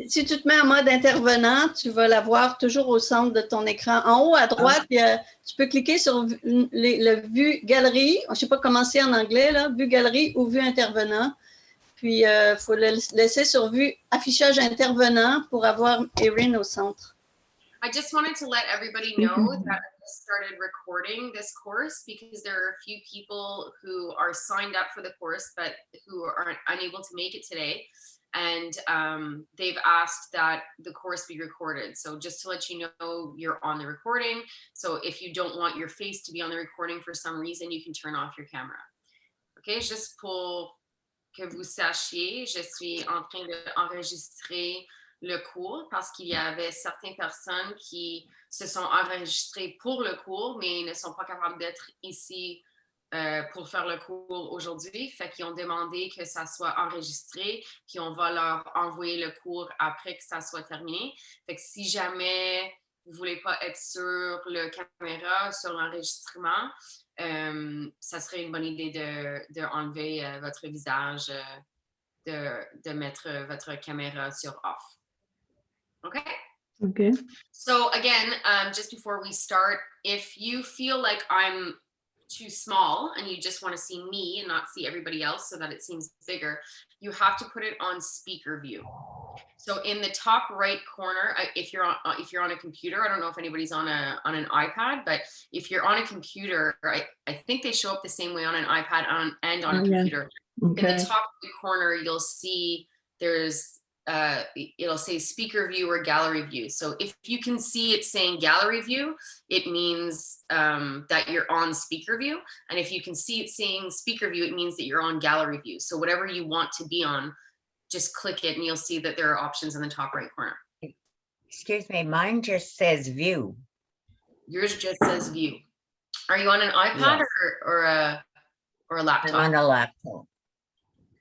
Si tu te mets en mode intervenant, tu vas la voir toujours au centre de ton écran. En haut à droite, tu peux cliquer sur le vue galerie. Je ne sais pas comment c'est en anglais, là, vue galerie ou vue intervenant. Puis, il faut le laisser sur vue affichage intervenant pour avoir Erin au centre. I just wanted to let everybody know that I started recording this course because there are a few people who are signed up for the course but who are unable to make it today. And they've asked that the course be recorded. So just to let you know, you're on the recording. So if you don't want your face to be on the recording for some reason, you can turn off your camera. Okay, juste pour que vous sachiez, je suis en train d'enregistrer le cours parce qu'il y avait certaines personnes qui se sont enregistrées pour le cours, mais ne sont pas capables d'être ici pour faire le cours aujourd'hui. Fait qu'ils ont demandé que ça soit enregistré, puis on va leur envoyer le cours après que ça soit terminé. Fait que si jamais vous ne voulez pas être sur le caméra, sur l'enregistrement, ça serait une bonne idée de enlever votre visage, de mettre votre caméra sur off. Okay? Okay. So again, just before we start, if you feel like I'm too small and you just want to see me and not see everybody else so that it seems bigger, you have to put it on speaker view. So in the top right corner, if you're on a computer, I don't know if anybody's on an iPad, but if you're on a computer, I think they show up the same way on an iPad and on a computer. Okay. In the top right corner, you'll see there's it'll say speaker view or gallery view. So if you can see it saying gallery view, it means that you're on speaker view. And if you can see it saying speaker view, it means that you're on gallery view. So whatever you want to be on, just click it and you'll see that there are options in the top right corner. Excuse me, mine just says view. Yours just says view. Are you on an iPad or a laptop? I'm on a laptop.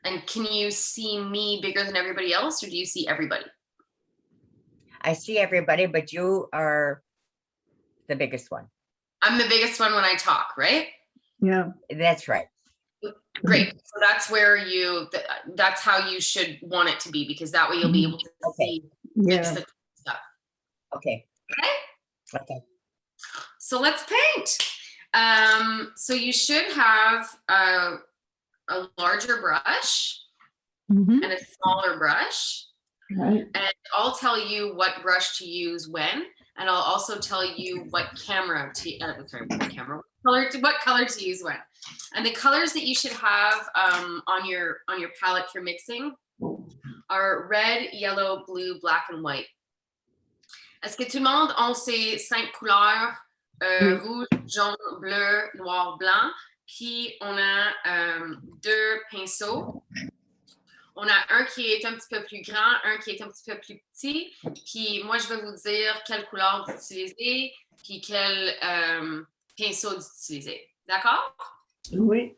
And can you see me bigger than everybody else, or do you see everybody? I see everybody, but you are the biggest one. I'm the biggest one when I talk, right? Yeah. That's right. Great. So that's where that's how you should want it to be, because that way you'll be able to see Yeah. the stuff. Okay. Okay. Okay. So let's paint. So you should have a larger brush Mhm. and a smaller brush. Right. And I'll tell you what brush to use when, and I'll also tell you what camera to what color to use when. And the colors that you should have on your palette for mixing are red, yellow, blue, black, and white. Est-ce que tout le monde a ces 5 couleurs rouge, jaune, bleu, noir, blanc? Puis on a 2 pinceaux. On a un qui est un petit peu plus grand, un qui est un petit peu plus petit. Puis moi, je vais vous dire quelle couleur d'utiliser, puis quel pinceau d'utiliser. D'accord? Oui.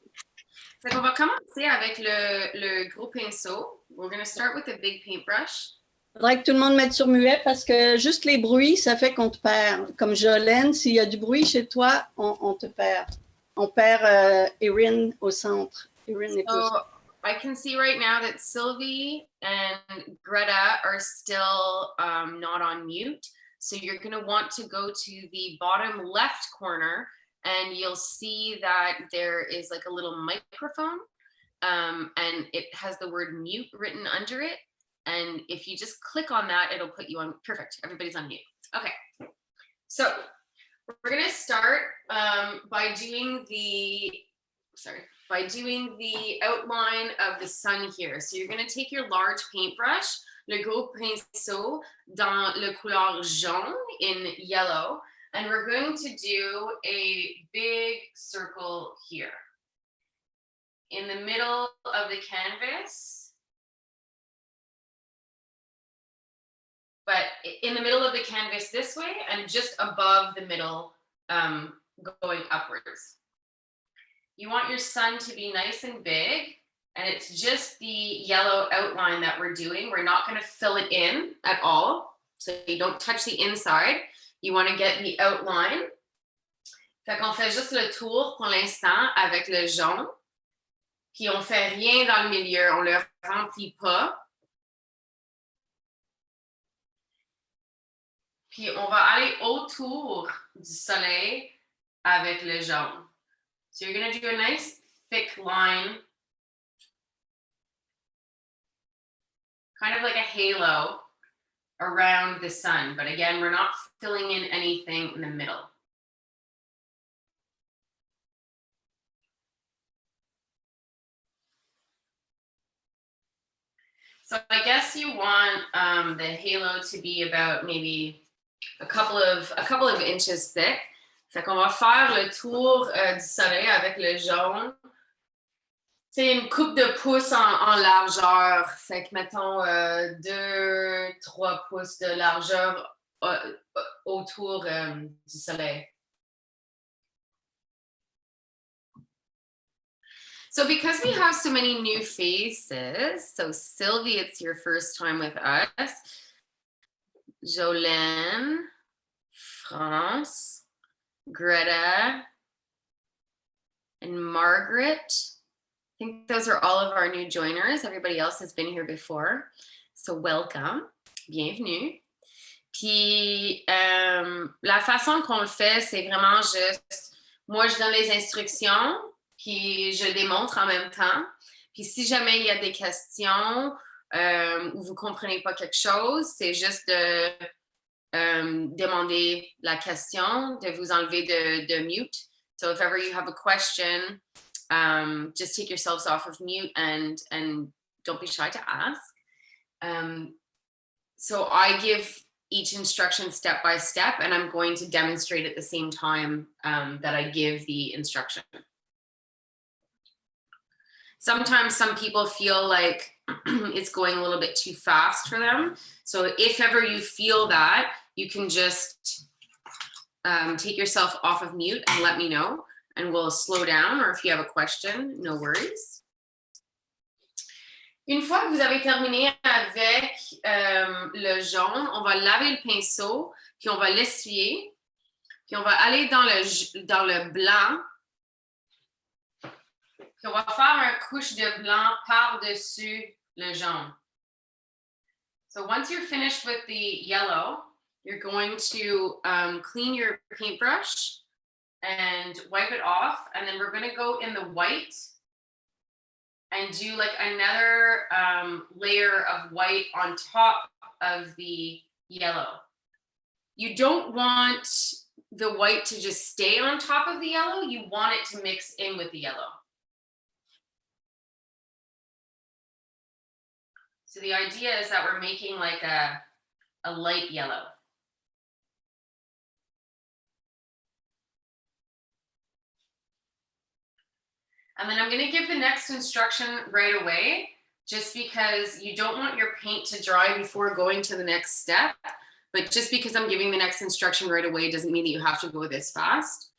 Fait qu'on va commencer avec le gros pinceau. We're going to start with a big paintbrush. Il faudrait que tout le monde mette sur muet parce que juste les bruits, ça fait qu'on te perd. Comme Jolene, s'il y a du bruit chez toi, on te perd. On perd Erin au centre. Erin est au centre. I can see right now that Sylvie and Greta are still not on mute. So you're going to want to go to the bottom left corner and you'll see that there is like a little microphone and it has the word mute written under it. And if you just click on that, it'll put you on. Perfect. Everybody's on mute. Okay. So we're going to start by doing the outline of the sun here. So you're going to take your large paintbrush, le gros pinceau dans le couleur jaune in yellow, and we're going to do a big circle here in the middle of the canvas. But in the middle of the canvas this way and just above the middle going upwards. You want your sun to be nice and big, and it's just the yellow outline that we're doing. We're not going to fill it in at all, so you don't touch the inside. You want to get the outline. Fait qu'on fait juste le tour pour l'instant avec le jaune, puis on fait rien dans le milieu, on le remplit pas. Puis on va aller autour du soleil avec le jaune. So you're going to do a nice thick line, kind of like a halo around the sun. But again, we're not filling in anything in the middle. So I guess you want the halo to be about maybe a couple of inches thick. Fait qu'on va faire le tour du soleil avec le jaune. C'est une coupe de pouces en largeur. Fait que mettons 2-3 pouces de largeur autour du soleil. So because we have so many new faces, so Sylvie, it's your first time with us. Jolene, France, Greta, and Margaret. I think those are all of our new joiners. Everybody else has been here before. So welcome, bienvenue. Puis la façon qu'on le fait, c'est vraiment juste, moi je donne les instructions, puis je démontre en même temps. Puis si jamais il y a des questions ou vous ne comprenez pas quelque chose, c'est juste de demander la question, de vous enlever de mute. So if ever you have a question, just take yourselves off of mute and don't be shy to ask. So I give each instruction step by step, and I'm going to demonstrate at the same time that I give the instruction. Sometimes some people feel like it's going a little bit too fast for them. So if ever you feel that, you can just take yourself off of mute and let me know, and we'll slow down, or if you have a question, no worries. Une fois que vous avez terminé avec le jaune, on va laver le pinceau, puis on va l'essuyer, puis on va aller dans le blanc, puis on va faire une couche de blanc par-dessus le jaune. So once you're finished with the yellow, you're going to clean your paintbrush and wipe it off, and then we're going to go in the white and do like another layer of white on top of the yellow. You don't want the white to just stay on top of the yellow. You want it to mix in with the yellow. So the idea is that we're making like a light yellow. And then I'm going to give the next instruction right away, just because you don't want your paint to dry before going to the next step. But just because I'm giving the next instruction right away doesn't mean that you have to go this fast.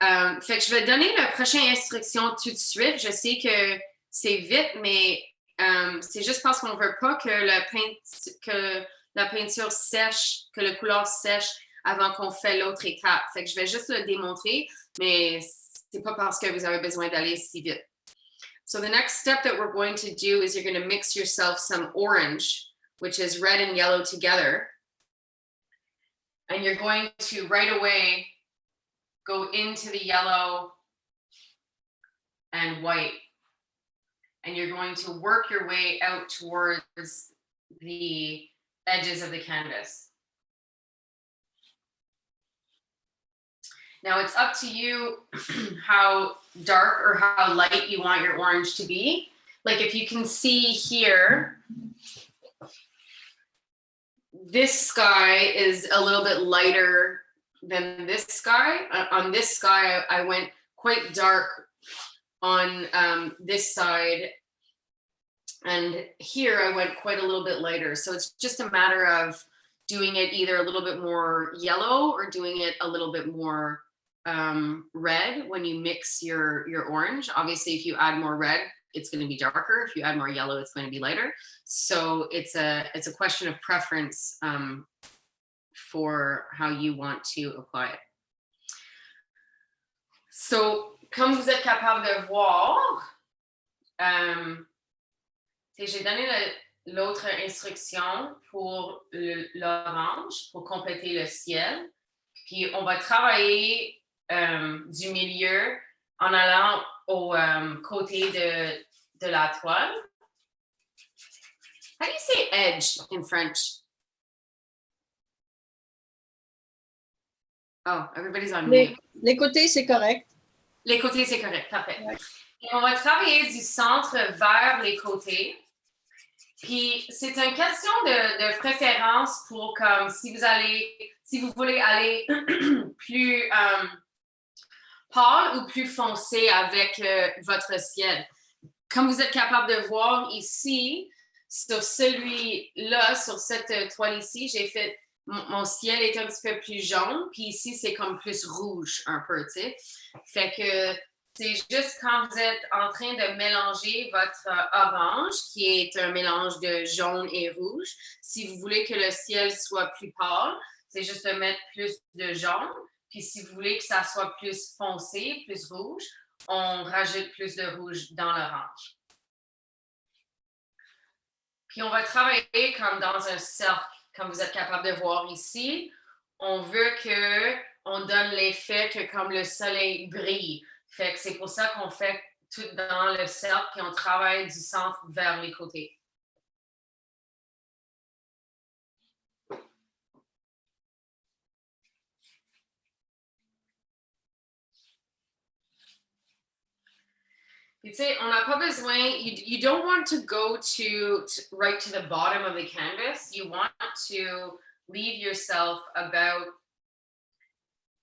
Fait que je vais donner la prochaine instruction tout de suite. Je sais que c'est vite, mais c'est juste parce qu'on ne veut pas que la peinture sèche, que la couleur sèche avant qu'on fait l'autre étape. Fait que je vais juste le démontrer, mais c'est pas parce que vous avez besoin d'aller si vite. So the next step that we're going to do is you're going to mix yourself some orange, which is red and yellow together. And you're going to right away go into the yellow and white. And you're going to work your way out towards the edges of the canvas. Now it's up to you how dark or how light you want your orange to be. Like if you can see here, this sky is a little bit lighter than this sky. On this sky, I went quite dark on this side. And here I went quite a little bit lighter. So it's just a matter of doing it either a little bit more yellow or doing it a little bit more red when you mix your orange. Obviously, if you add more red, it's going to be darker. If you add more yellow, it's going to be lighter. So it's a question of preference for how you want to apply it. So, comme vous êtes capable de voir, j'ai donné l'autre instruction pour l'orange, pour compléter le ciel. Puis on va travailler du milieu en allant au côté de la toile. How do you say edge in French? Oh, everybody's on mute. Les côtés, c'est correct. Les côtés, c'est correct, parfait. Ouais. Et on va travailler du centre vers les côtés. Puis c'est une question de préférence pour comme si vous voulez aller plus pâle ou plus foncé avec votre ciel. Comme vous êtes capable de voir ici, sur celui-là, sur cette toile ici, j'ai fait mon ciel est un petit peu plus jaune, puis ici c'est comme plus rouge un peu, tu sais. Fait que c'est juste quand vous êtes en train de mélanger votre orange, qui est un mélange de jaune et rouge. Si vous voulez que le ciel soit plus pâle, c'est juste de mettre plus de jaune. Puis si vous voulez que ça soit plus foncé, plus rouge, on rajoute plus de rouge dans l'orange. Puis on va travailler comme dans un cercle, comme vous êtes capable de voir ici. On veut qu'on donne l'effet que comme le soleil brille. Fait que c'est pour ça qu'on fait tout dans le cercle, puis on travaille du centre vers les côtés. Tu sais, on n'a pas besoin, you don't want to go right to the bottom of the canvas. You want to leave yourself about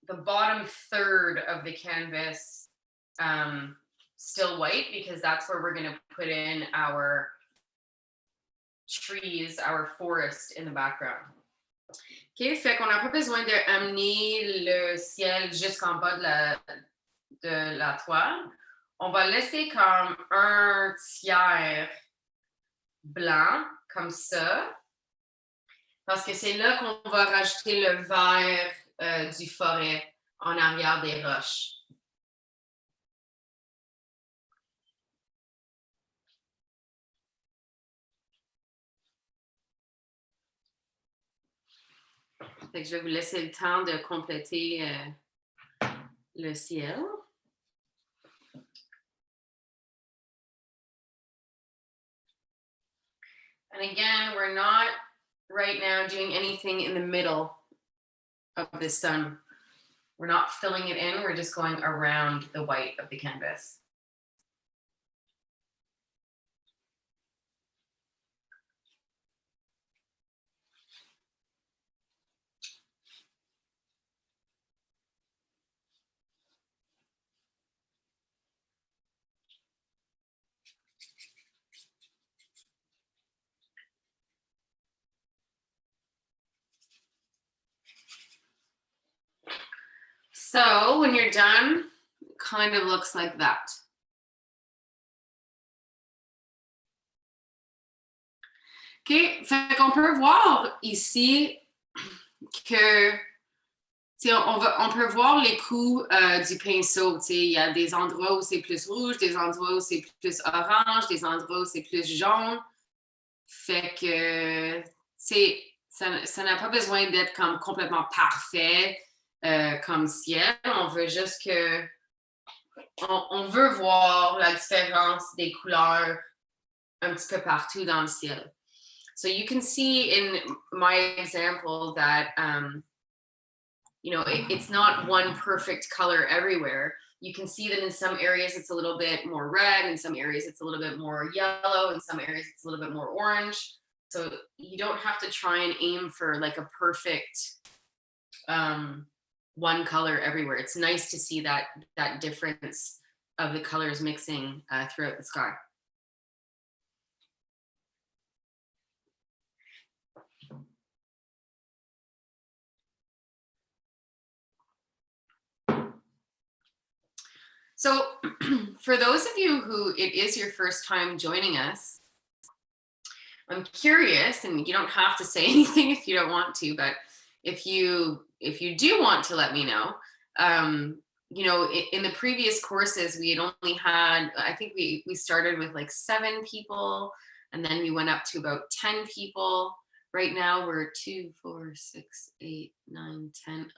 the bottom third of the canvas still white, because that's where we're going to put in our trees, our forest in the background. OK, fait qu'on n'a pas besoin d'amener le ciel jusqu'en bas de la toile. On va laisser comme un tiers blanc, comme ça, parce que c'est là qu'on va rajouter le vert du forêt en arrière des roches. Fait que je vais vous laisser le temps de compléter le ciel. And again, we're not right now doing anything in the middle of the sun. We're not filling it in, we're just going around the white of the canvas. So when you're done, it kind of looks like that. OK, fait qu'on peut voir ici que on peut voir les coups du pinceau. Il y a des endroits où c'est plus rouge, des endroits où c'est plus orange, des endroits où c'est plus jaune. Fait que ça n'a pas besoin d'être comme complètement parfait comme ciel. On veut juste que on veut voir la différence des couleurs un petit peu partout dans le ciel. So you can see in my example that it's not one perfect color everywhere. You can see that in some areas it's a little bit more red, in some areas it's a little bit more yellow, in some areas it's a little bit more orange. So you don't have to try and aim for like a perfect one color everywhere. It's nice to see that difference of the colors mixing throughout the sky. So for those of you who it is your first time joining us, I'm curious, and you don't have to say anything if you don't want to, but if you do want to let me know, in the previous courses, we had only had, I think we started with like 7 people. And then we went up to about 10 people. Right now we're 2, 4, 6, 8, 9, 10.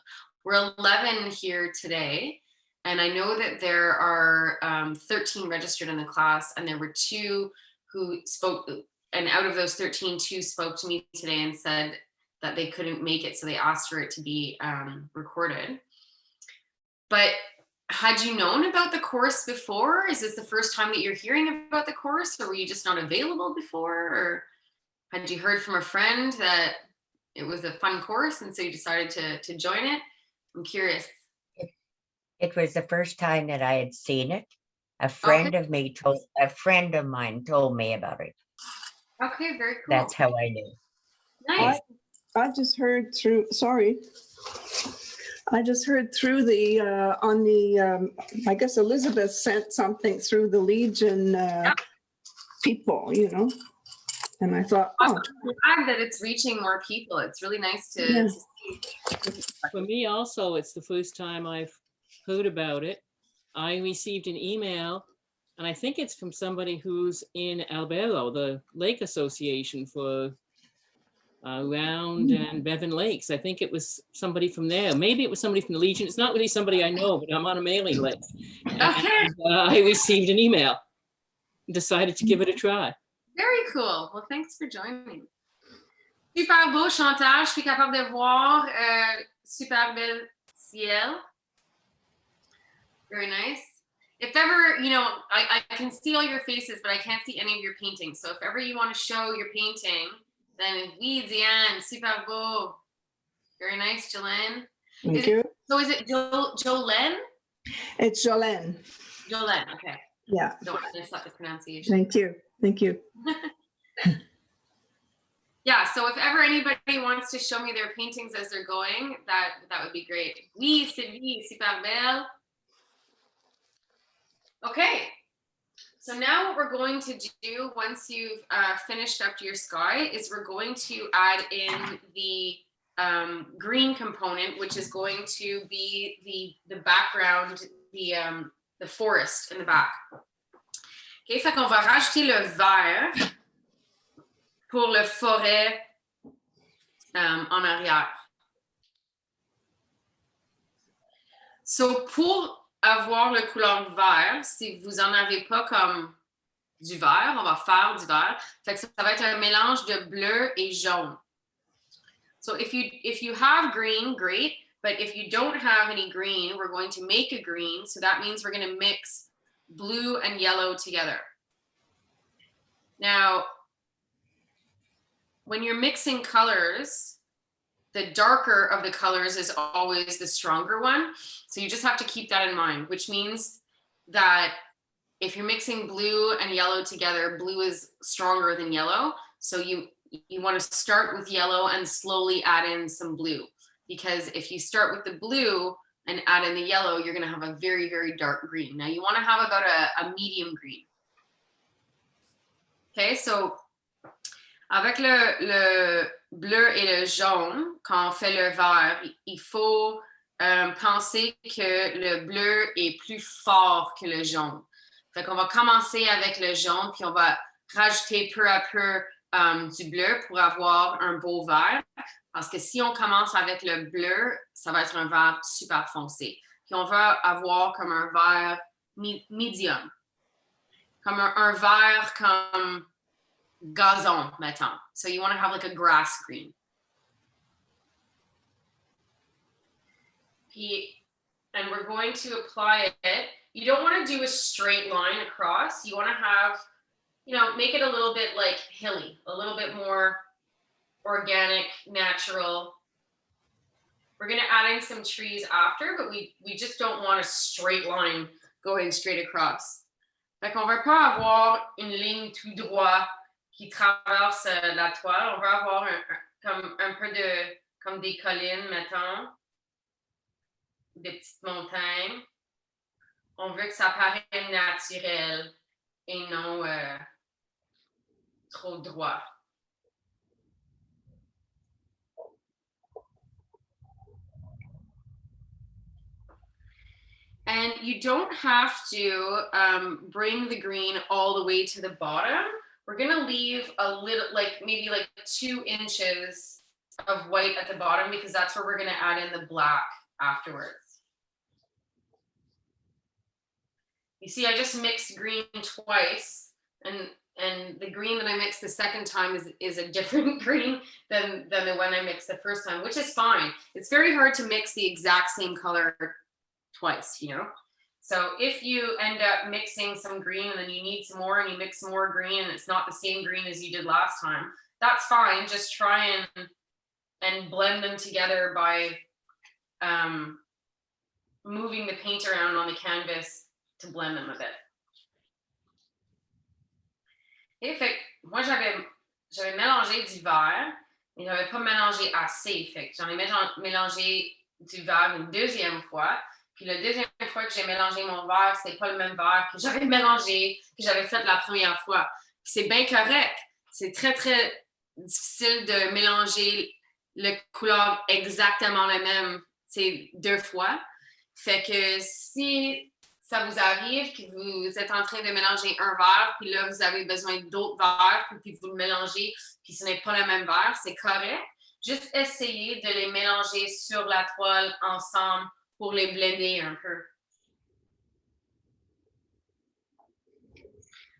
We're 11 here today. And I know that there are 13 registered in the class, and there were 2 who spoke. And out of those 13, 2 spoke to me today and said that they couldn't make it. So they asked for it to be recorded. But had you known about the course before? Is this the first time that you're hearing about the course, or were you just not available before? Or had you heard from a friend that it was a fun course and so you decided to join it? I'm curious. It was the first time that I had seen it. A friend of mine told me about it. Okay, very cool. That's how I knew. Nice. I just heard through, I just heard through the, on the, I guess Elizabeth sent something through the Legion people, you know, and I thought, oh. I'm glad that it's reaching more people. It's really nice to see. For me also, it's the first time I've heard about it. I received an email, and I think it's from somebody who's in Albero, the Lake Association for Round and Bevan Lakes. I think it was somebody from there. Maybe it was somebody from the Legion. It's not really somebody I know, but I'm on a mailing list. Okay. And, I received an email, decided to give it a try. Very cool. Well, thanks for joining. Super beau, Chantal. Je suis capable de voir super bel ciel. Very nice. If ever, you know, I can see all your faces, but I can't see any of your paintings. So if ever you want to show your painting, then oui, Diane, super beau. Very nice, Jolene. Thank you. So is it Jolene? It's Jolene. Jolene, okay. Yeah. Don't mess up the pronunciation. Thank you. Thank you. Yeah, so if ever anybody wants to show me their paintings as they're going, that would be great. Oui, Sylvie, super belle. Okay, so now what we're going to do once you've finished up your sky is we're going to add in the green component, which is going to be the background, the forest in the back. Okay, fait qu'on va rajouter le vert pour le forêt en arrière. So pour avoir le couleur vert, si vous en avez pas comme du vert, on va faire du vert. Fait que ça va être un mélange de bleu et jaune. So if you have green, great. But if you don't have any green, we're going to make a green. So that means we're going to mix blue and yellow together. Now, when you're mixing colors, the darker of the colors is always the stronger one. So you just have to keep that in mind, which means that if you're mixing blue and yellow together, blue is stronger than yellow. So you want to start with yellow and slowly add in some blue. Because if you start with the blue and add in the yellow, you're going to have a very, very dark green. Now you want to have about a medium green. Okay, so avec le bleu et le jaune, quand on fait le vert, il faut penser que le bleu est plus fort que le jaune. Fait qu'on va commencer avec le jaune, puis on va rajouter peu à peu du bleu pour avoir un beau vert. Parce que si on commence avec le bleu, ça va être un vert super foncé. Puis on va avoir comme un vert medium. Comme un vert comme gazon, mettons. So you want to have like a grass green. And we're going to apply it. You don't want to do a straight line across. You want to have, you know, make it a little bit like hilly, a little bit more organic, natural. We're going to add in some trees after, but we just don't want a straight line going straight across. Fait qu'on va pas avoir une ligne tout droit qui traverse la toile. On va avoir comme un peu de, comme des collines, mettons, des petites montagnes. On veut que ça paraisse naturel et non trop droit. And you don't have to bring the green all the way to the bottom. we're gonna leave a little, like maybe like 2 inches of white at the bottom because that's where we're gonna add in the black afterwards. You see, I just mixed green twice, and the green that I mixed the second time is a different green than the one I mixed the first time, which is fine. It's very hard to mix the exact same color twice, you know? So if you end up mixing some green and then you need some more and you mix some more green and it's not the same green as you did last time, that's fine. Just try and blend them together by moving the paint around on the canvas to blend them a bit. Et fait, moi j'avais mélangé du vert, mais j'avais pas mélangé assez. Fait que j'en ai mélangé du vert une deuxième fois. Puis la deuxième fois que j'ai mélangé mon vert, c'était pas le même vert que j'avais mélangé, que j'avais fait la première fois. C'est bien correct. C'est très, très difficile de mélanger le couleur exactement le même, c'est 2 fois. Fait que si ça vous arrive que vous êtes en train de mélanger un verre, puis là, vous avez besoin d'autres verres, puis vous le mélangez, puis ce n'est pas le même verre, c'est correct. Juste essayez de les mélanger sur la toile ensemble pour les blender un peu.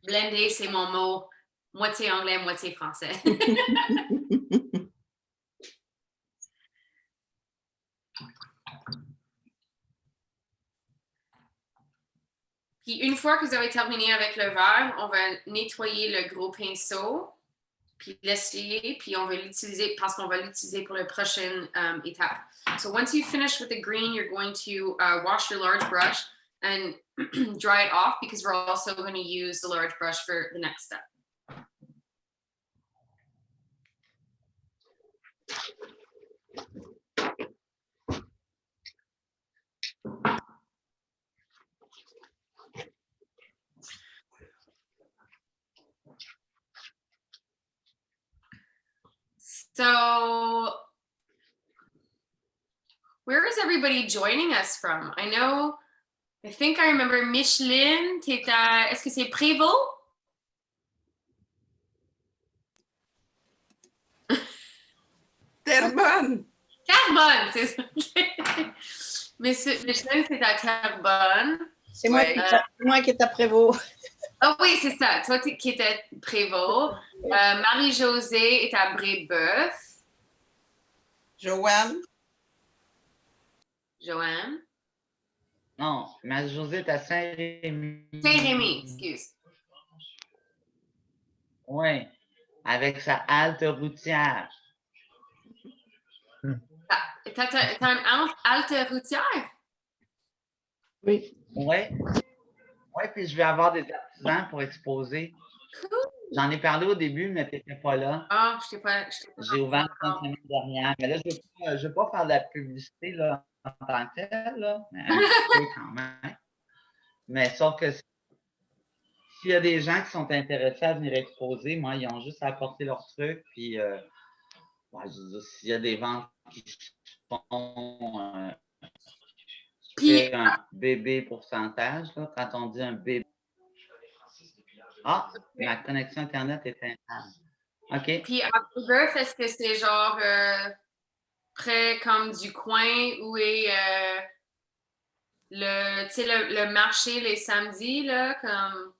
Blender, c'est mon mot moitié anglais, moitié français. Puis une fois que vous avez terminé avec le verre, on va nettoyer le gros pinceau, puis l'essuyer, puis on va l'utiliser parce qu'on va l'utiliser pour la prochaine étape. So once you finish with the green, you're going to wash your large brush and dry it off because we're also going to use the large brush for the next step. So where is everybody joining us from? I think I remember Micheline, est-ce que c'est Prévost? Terrebonne. Terrebonne, c'est ça. Micheline, c'est à Terrebonne. C'est moi, moi qui est à Prévost. Ah oui, c'est ça. Toi qui étais Prévost. Marie-Josée est à Brébeuf. Joanne? Joanne? Non, Marie-Josée est à Saint-Rémy. Saint-Rémy, excuse. Oui, avec sa halte routière. T'as une halte routière? Oui. Oui. Oui, puis je vais avoir des artisans pour exposer. Cool. J'en ai parlé au début, mais tu n'étais pas là. Ah, je t'ai pas. J'ai ouvert la semaine dernière. Mais là, je ne veux pas faire de la publicité là, en tant que telle, là, mais un petit peu quand même. Mais sauf que s'il y a des gens qui sont intéressés à venir exposer, moi, ils ont juste à apporter leurs trucs. Puis, ouais, s'il y a des ventes qui sont Puis, un bébé pourcentage, là, quand on dit un bébé. Ah, ma connexion Internet est instable. OK. Puis à Brébeuf, est-ce que c'est genre près comme du coin où est le marché les samedis, là, comme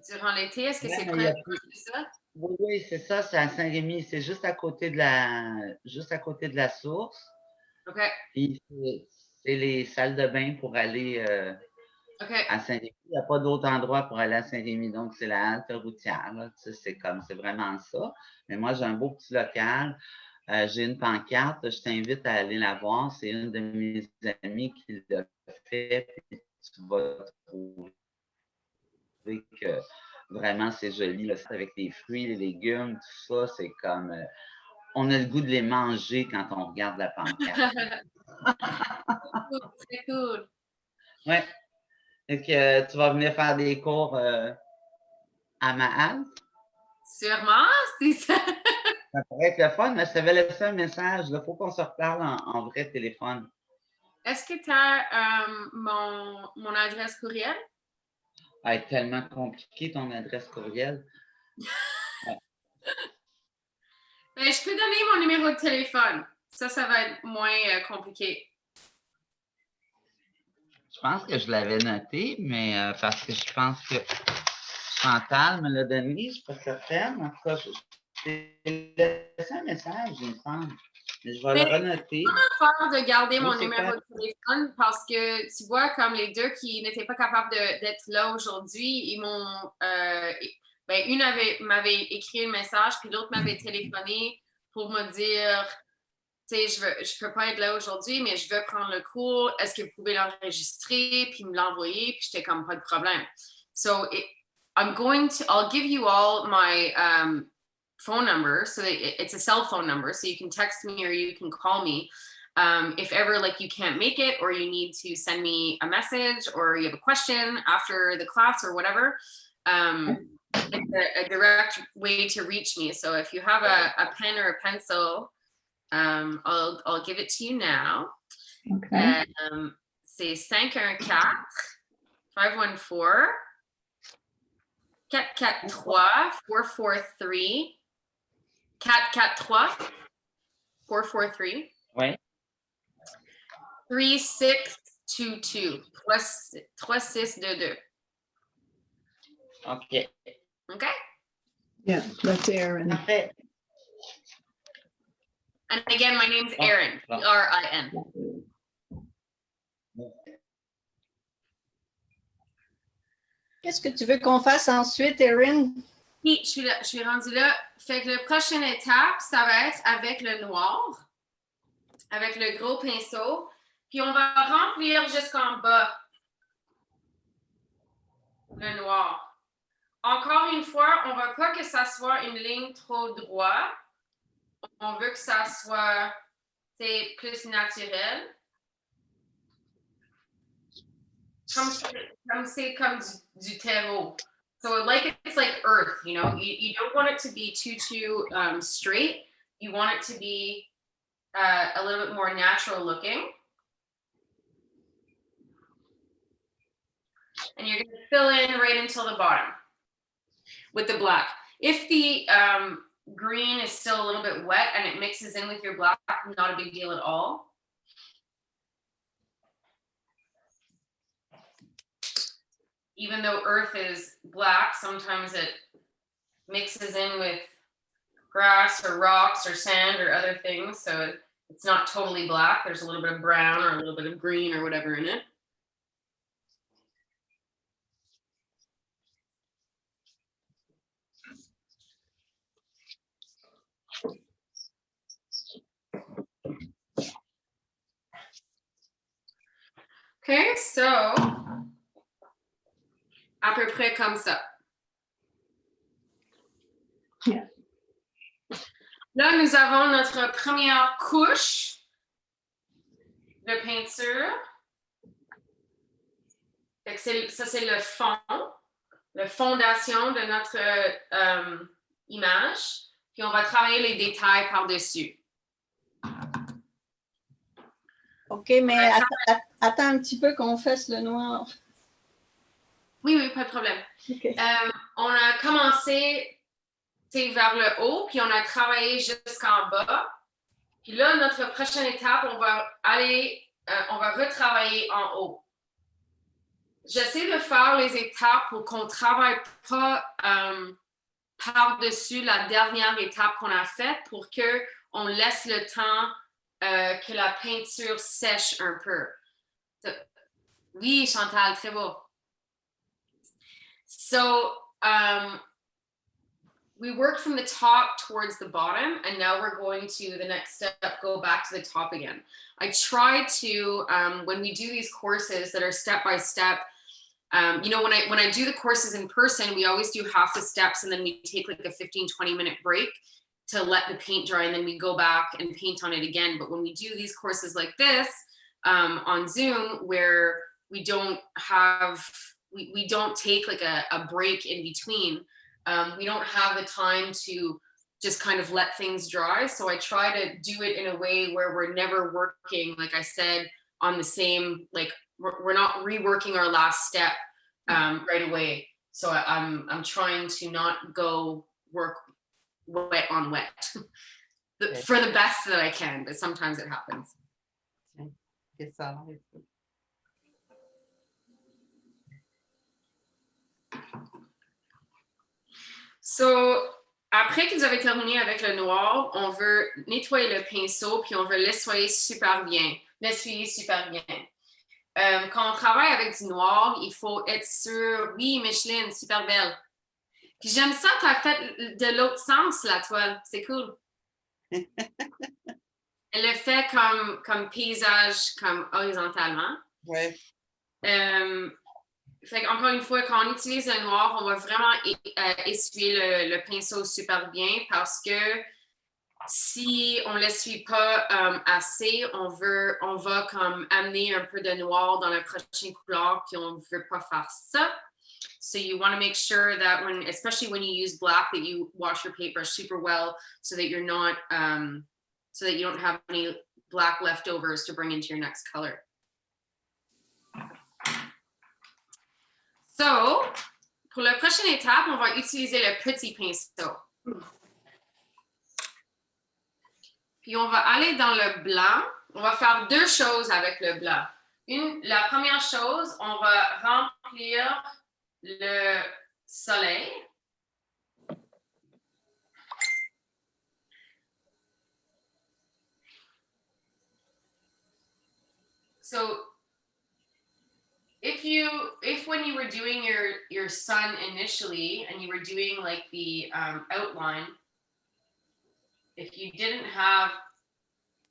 durant l'été? Est-ce que c'est près de ça? Oui, oui, c'est ça, c'est à Saint-Rémy. C'est juste à côté de la source. OK. Puis c'est les salles de bain pour aller à Saint-Rémy. Il n'y a pas d'autre endroit pour aller à Saint-Rémy. Donc, c'est la halte routière. Là. Tu sais, c'est vraiment ça. Mais moi, j'ai un beau petit local. J'ai une pancarte. Je t'invite à aller la voir. C'est une de mes amies qui l'a fait. Puis tu vas trouver que vraiment, c'est joli. Là. C'est avec les fruits, les légumes, tout ça. C'est comme... on a le goût de les manger quand on regarde la pancarte. C'est cool. Oui. Est-ce que tu vas venir faire des cours à ma halte? Sûrement, c'est ça. Ça pourrait être le fun, mais je t'avais laissé un message. Il faut qu'on se reparle en vrai téléphone. Est-ce que tu as mon adresse courriel? Ah, c'est tellement compliqué ton adresse courriel. Ben, je peux donner mon numéro de téléphone. Ça va être moins compliqué. Je pense que je l'avais noté, mais parce que je pense que Chantal me l'a donné, je ne suis pas certaine. En tout cas, j'ai laissé un message, il me semble. Mais je vais le renoter. Faire de garder Oui, mon c'est numéro de téléphone parce que tu vois, comme les deux qui n'étaient pas capables d'être là aujourd'hui, ils m'ont. Ben, une m'avait écrit un message, puis l'autre m'avait téléphoné pour me dire, tu sais, je peux pas être là aujourd'hui, mais je veux prendre le cours. Est-ce que vous pouvez l'enregistrer puis me l'envoyer? Puis j'étais comme pas de problème. So I'll give you all my phone number. So it's a cell phone number, so you can text me or you can call me. If ever like you can't make it or you need to send me a message or you have a question after the class or whatever, it's a direct way to reach me. So if you have a pen or a pencil, I'll give it to you now. Okay. C'est 514 514 443 443 443 443 Oui. 3622 3622. OK. Okay. Yeah, that's Erin. Parfait. And again, my name's Erin, E-R-I-N. Qu'est-ce que tu veux qu'on fasse ensuite, Erin? Puis, je suis rendue là. Fait que la prochaine étape, ça va être avec le noir, avec le gros pinceau. Puis, on va remplir jusqu'en bas le noir. Encore une fois, on ne veut pas que ça soit une ligne trop droite. On veut que ça soit plus naturel. Comme c'est comme du terreau. So it's like earth, you know. You don't want it to be too straight. You want it to be a little bit more natural looking. And you're going to fill in right until the bottom with the black. If the green is still a little bit wet and it mixes in with your black, not a big deal at all. Even though earth is black, sometimes it mixes in with grass or rocks or sand or other things. So it's not totally black. There's a little bit of brown or a little bit of green or whatever in it. Okay, so à peu près comme ça. Yeah. Là, nous avons notre première couche de peinture. Ça, c'est le fond, la fondation de notre image. Puis, on va travailler les détails par-dessus. OK, mais attends un petit peu qu'on fasse le noir. Oui, pas de problème. Okay. On a commencé vers le haut, puis on a travaillé jusqu'en bas. Puis là, notre prochaine étape, on va retravailler en haut. J'essaie de faire les étapes pour qu'on ne travaille pas par-dessus la dernière étape qu'on a faite pour qu'on laisse le temps que la peinture sèche un peu. Oui, Chantal, très beau. So, we worked from the top towards the bottom, and now we're going to the next step, go back to the top again. I try to, when we do these courses that are step-by-step, you know, when I do the courses in person, we always do half the steps and then we take like a 15-20 minute break to let the paint dry, and then we go back and paint on it again. But when we do these courses like this on Zoom, where we don't take like a break in between, we don't have the time to just kind of let things dry. So I try to do it in a way where we're never working, like I said, on the same, like we're not reworking our last step right away. So I'm trying to not go work wet on wet for the best that I can, but sometimes it happens. C'est ça. So, après que vous avez terminé avec le noir, on veut nettoyer le pinceau puis on veut l'essuyer super bien. Quand on travaille avec du noir, il faut être sûr. Oui, Micheline, super belle. Puis j'aime ça, tu as fait de l'autre sens, la toile. C'est cool. Elle le fait comme paysage, comme horizontalement. Ouais. Fait encore une fois, quand on utilise le noir, on va vraiment essuyer le pinceau super bien parce que si on ne l'essuie pas assez, on va comme amener un peu de noir dans la prochaine couleur, puis on ne veut pas faire ça. So you want to make sure that especially when you use black, that you wash your paper super well so that you're not, so that you don't have any black leftovers to bring into your next color. So, pour la prochaine étape, on va utiliser le petit pinceau. Puis on va aller dans le blanc. On va faire deux choses avec le blanc. La première chose, on va remplir le soleil. So, if when you were doing your sun initially and you were doing like the outline, if you didn't have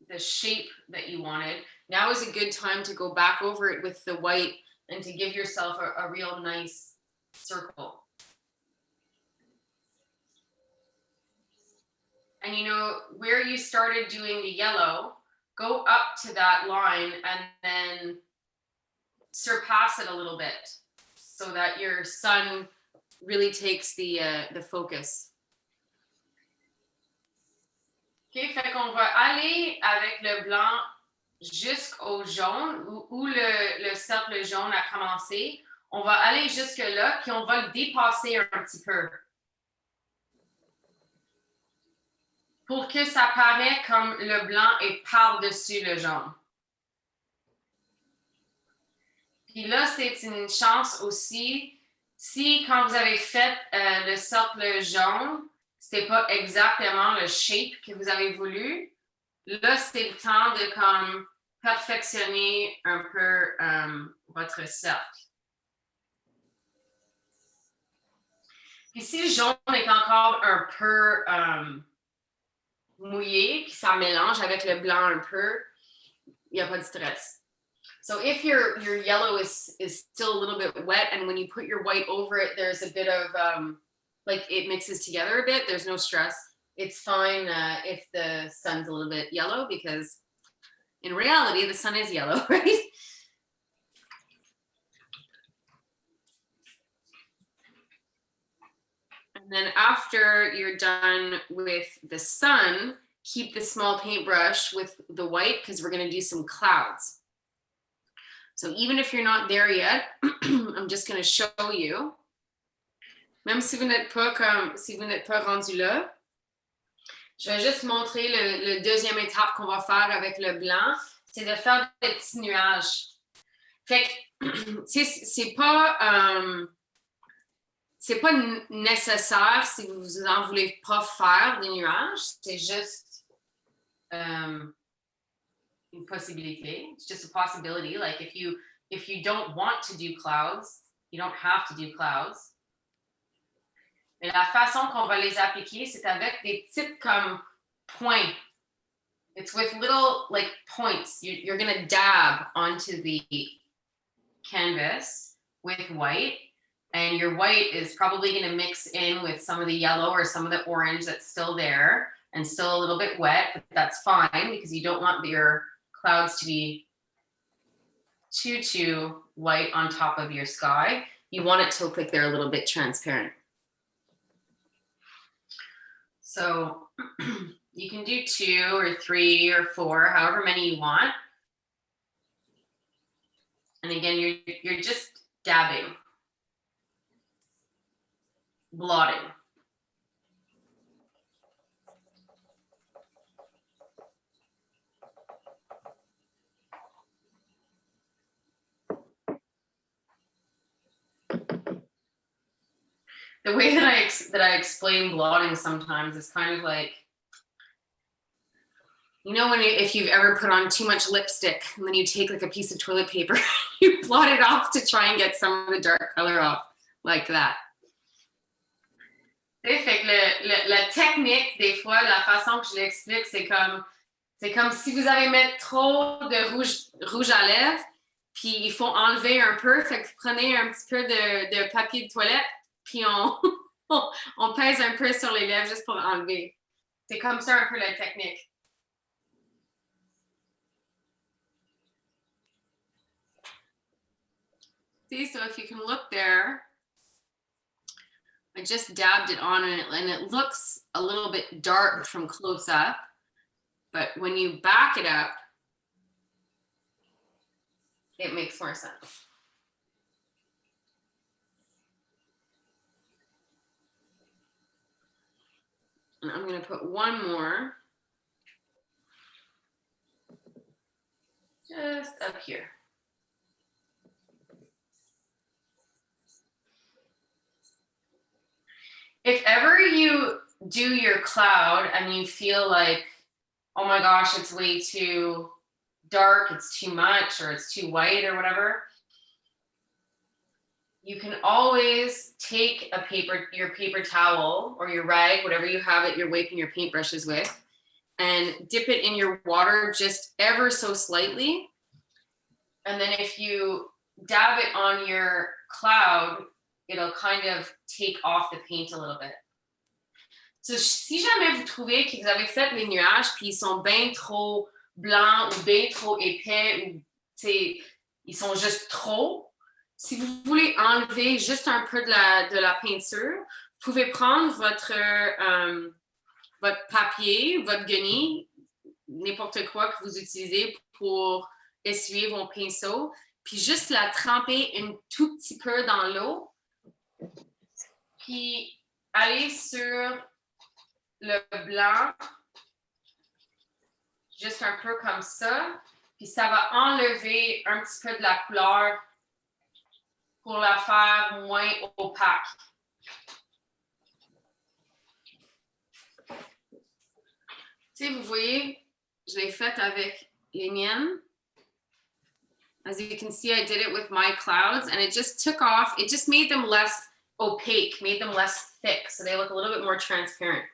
the shape that you wanted, now is a good time to go back over it with the white and to give yourself a real nice circle. And you know, where you started doing the yellow, go up to that line and then surpass it a little bit so that your sun really takes the focus. OK, fait qu'on va aller avec le blanc jusqu'au jaune, où le cercle jaune a commencé. On va aller jusque là, puis on va le dépasser un petit peu. Pour que ça paraît comme le blanc est par-dessus le jaune. Puis là, c'est une chance aussi, si quand vous avez fait le cercle jaune, c'était pas exactement le shape que vous avez voulu, là, c'est le temps de comme perfectionner un peu votre cercle. Puis si le jaune est encore un peu mouillé, puis ça mélange avec le blanc un peu, il n'y a pas de stress. So if your yellow is still a little bit wet, and when you put your white over it, there's a bit of like it mixes together a bit, there's no stress. It's fine if the sun's a little bit yellow, because in reality, the sun is yellow, right? And then after you're done with the sun, keep the small paintbrush with the white, because we're going to do some clouds. So even if you're not there yet, I'm just going to show you. Même si vous n'êtes pas rendu là, je vais juste montrer le deuxième étape qu'on va faire avec le blanc, c'est de faire des petits nuages. Fait que c'est pas nécessaire si vous n'en voulez pas faire des nuages, c'est juste une possibilité. It's just a possibility. Like if you don't want to do clouds, you don't have to do clouds. Mais la façon qu'on va les appliquer, c'est avec des petites comme points. It's with little like points. You're going to dab onto the canvas with white, and your white is probably going to mix in with some of the yellow or some of the orange that's still there and still a little bit wet, but that's fine because you don't want your clouds to be too white on top of your sky. You want it to look like they're a little bit transparent. So you can do 2 or 3 or 4, however many you want. And again, you're just dabbing, blotting. the way that I explain blotting sometimes is kind of like, you know, if you've ever put on too much lipstick and then you take like a piece of toilet paper, you blot it off to try and get some of the dark color off, like that. Fait que la technique, des fois, la façon que je l'explique, c'est comme si vous avez mis trop de rouge à lèvres, puis il faut enlever un peu, fait que vous prenez un petit peu de papier de toilette, puis on pèse un peu sur les lèvres juste pour enlever. C'est comme ça un peu la technique. See, so if you can look there, I just dabbed it on and it looks a little bit dark from close up, but when you back it up, it makes more sense. And I'm going to put one more just up here. If ever you do your cloud and you feel like, oh my gosh, it's way too dark, it's too much, or it's too white or whatever, you can always take your paper towel or your rag, whatever you have it, you're wiping your paintbrushes with, and dip it in your water just ever so slightly. And then if you dab it on your cloud, it'll kind of take off the paint a little bit. So, si jamais vous trouvez que vous avez fait les nuages puis ils sont bien trop blancs ou bien trop épais ou ils sont juste trop, si vous voulez enlever juste un peu de la peinture, vous pouvez prendre votre papier, votre guenille, n'importe quoi que vous utilisez pour essuyer vos pinceaux, puis juste la tremper un tout petit peu dans l'eau, puis aller sur le blanc, juste un peu comme ça, puis ça va enlever un petit peu de la couleur pour la faire moins opaque. Tu sais, vous voyez, je l'ai fait avec les miennes. As you can see, I did it with my clouds, and it just took off. It just made them less opaque, made them less thick, so they look a little bit more transparent.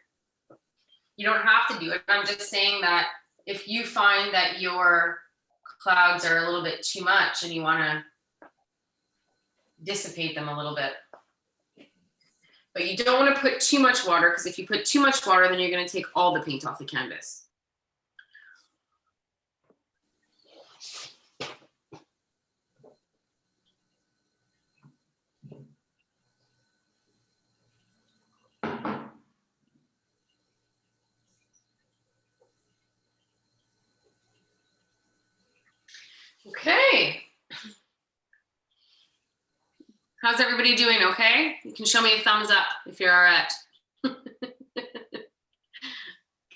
You don't have to do it. I'm just saying that if you find that your clouds are a little bit too much and you want to dissipate them a little bit. But you don't want to put too much water, because if you put too much water, then you're going to take all the paint off the canvas. Okay. How's everybody doing? Okay? You can show me a thumbs up if you're all right.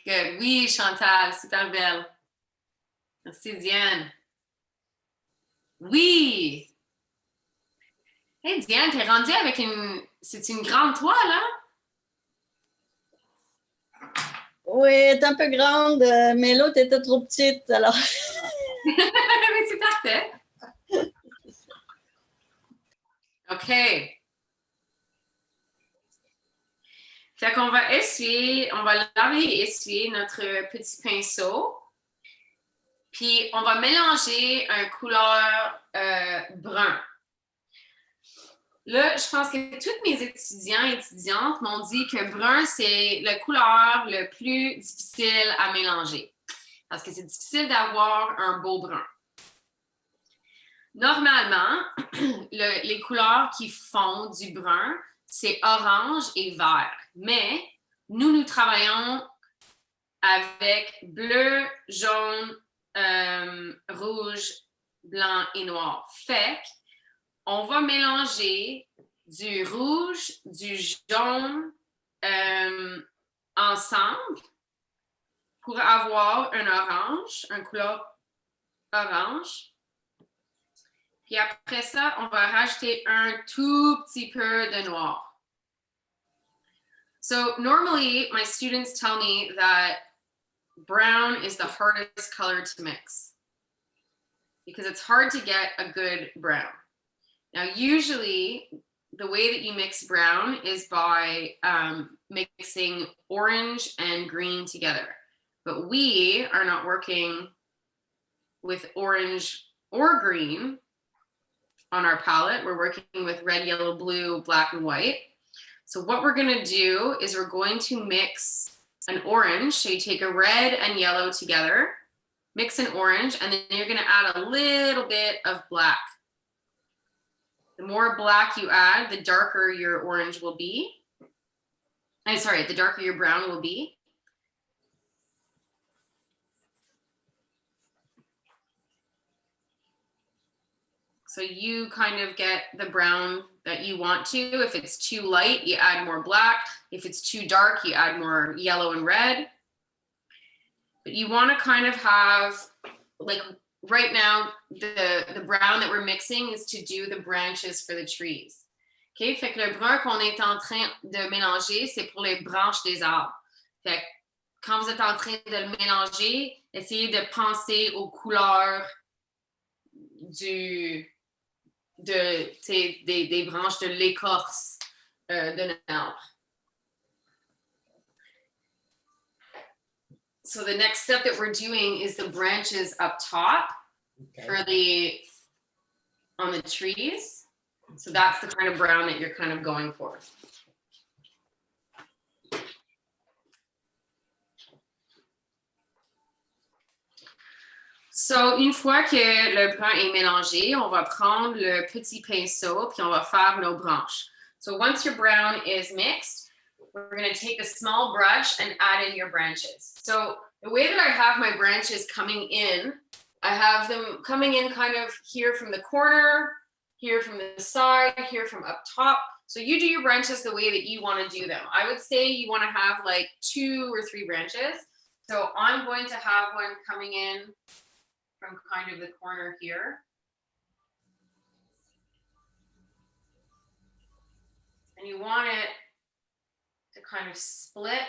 Good. Oui, Chantal, super belle. Merci, Diane. Oui. Hey, Diane, t'es rendue avec c'est une grande toile, hein? Oui, elle est un peu grande, mais l'autre était trop petite, alors. Mais c'est parfait. OK. Fait qu'on va laver et essuyer notre petit pinceau. Puis, on va mélanger un couleur brun. Là, je pense que tous mes étudiants et étudiantes m'ont dit que brun, c'est la couleur le plus difficile à mélanger. Parce que c'est difficile d'avoir un beau brun. Normalement, les couleurs qui font du brun, c'est orange et vert. Mais nous travaillons avec bleu, jaune, rouge, blanc et noir. Fait qu'on va mélanger du rouge, du jaune ensemble pour avoir un orange, une couleur orange. Puis après ça, on va rajouter un tout petit peu de noir. So normally my students tell me that brown is the hardest color to mix because it's hard to get a good brown. Now, usually the way that you mix brown is by mixing orange and green together. But we are not working with orange or green on our palette. We're working with red, yellow, blue, black, and white. So what we're gonna do is we're going to mix an orange. So you take a red and yellow together, mix an orange, and then you're gonna add a little bit of black. The more black you add, the darker your orange will be. I'm sorry, the darker your brown will be. So you kind of get the brown that you want to. If it's too light, you add more black. If it's too dark, you add more yellow and red. But you want to kind of have, like right now, the brown that we're mixing is to do the branches for the trees. OK? Fait que le brun qu'on est en train de mélanger, c'est pour les branches des arbres. Fait que quand vous êtes en train de le mélanger, essayez de penser aux couleurs des branches de l'écorce d'un arbre. So the next step that we're doing is the branches up top for on the trees. So that's the kind of brown that you're kind of going for. So, une fois que le brun est mélangé, on va prendre le petit pinceau puis on va faire nos branches. So once your brown is mixed, we're going to take a small brush and add in your branches. So the way that I have my branches coming in, I have them coming in kind of here from the corner, here from the side, here from up top. So you do your branches the way that you want to do them. I would say you want to have like 2 or 3 branches. So I'm going to have one coming in from kind of the corner here. And you want it to kind of split.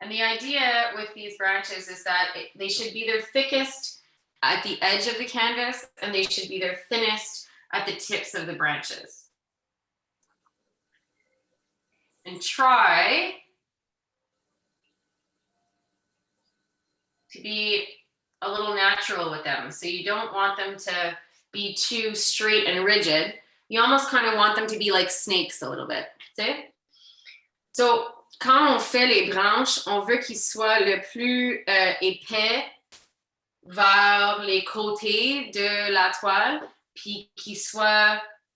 And the idea with these branches is that they should be their thickest at the edge of the canvas, and they should be their thinnest at the tips of the branches. And try to be a little natural with them. So you don't want them to be too straight and rigid. You almost kind of want them to be like snakes a little bit. See? So quand on fait les branches, on veut qu'ils soient le plus épais vers les côtés de la toile, puis qu'ils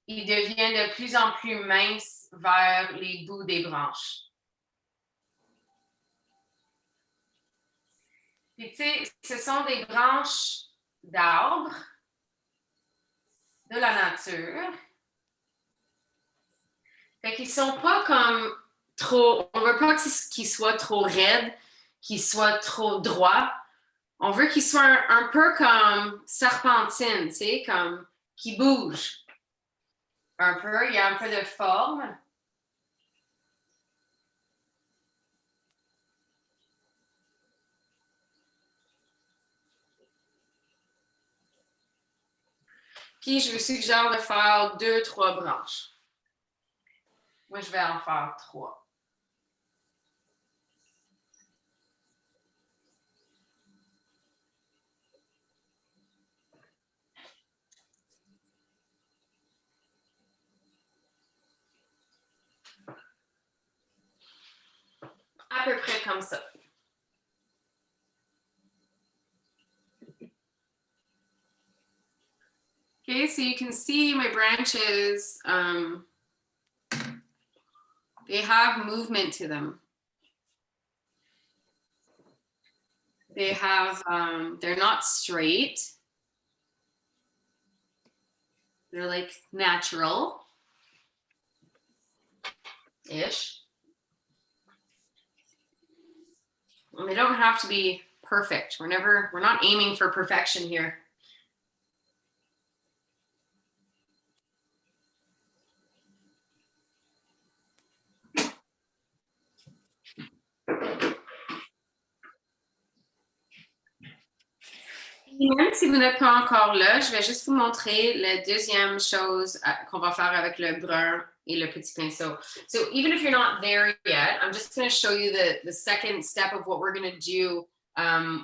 deviennent de plus en plus minces vers les bouts des branches. Puis tu sais, ce sont des branches d'arbres, de la nature. Fait qu'ils sont pas comme trop, on veut pas qu'ils soient trop raides, qu'ils soient trop droits. On veut qu'ils soient un peu comme serpentine, tu sais, comme qui bouge. Un peu, il y a un peu de forme. Puis je vous suggère de faire 2-3 branches. Moi, je vais en faire 3. À peu près comme ça. Okay, so you can see my branches, they have movement to them. They have, they're not straight. They're like natural-ish. And they don't have to be perfect. We're not aiming for perfection here. Même si vous n'êtes pas encore là, je vais juste vous montrer la deuxième chose qu'on va faire avec le brun et le petit pinceau. So even if you're not there yet, I'm just going to show you the second step of what we're going to do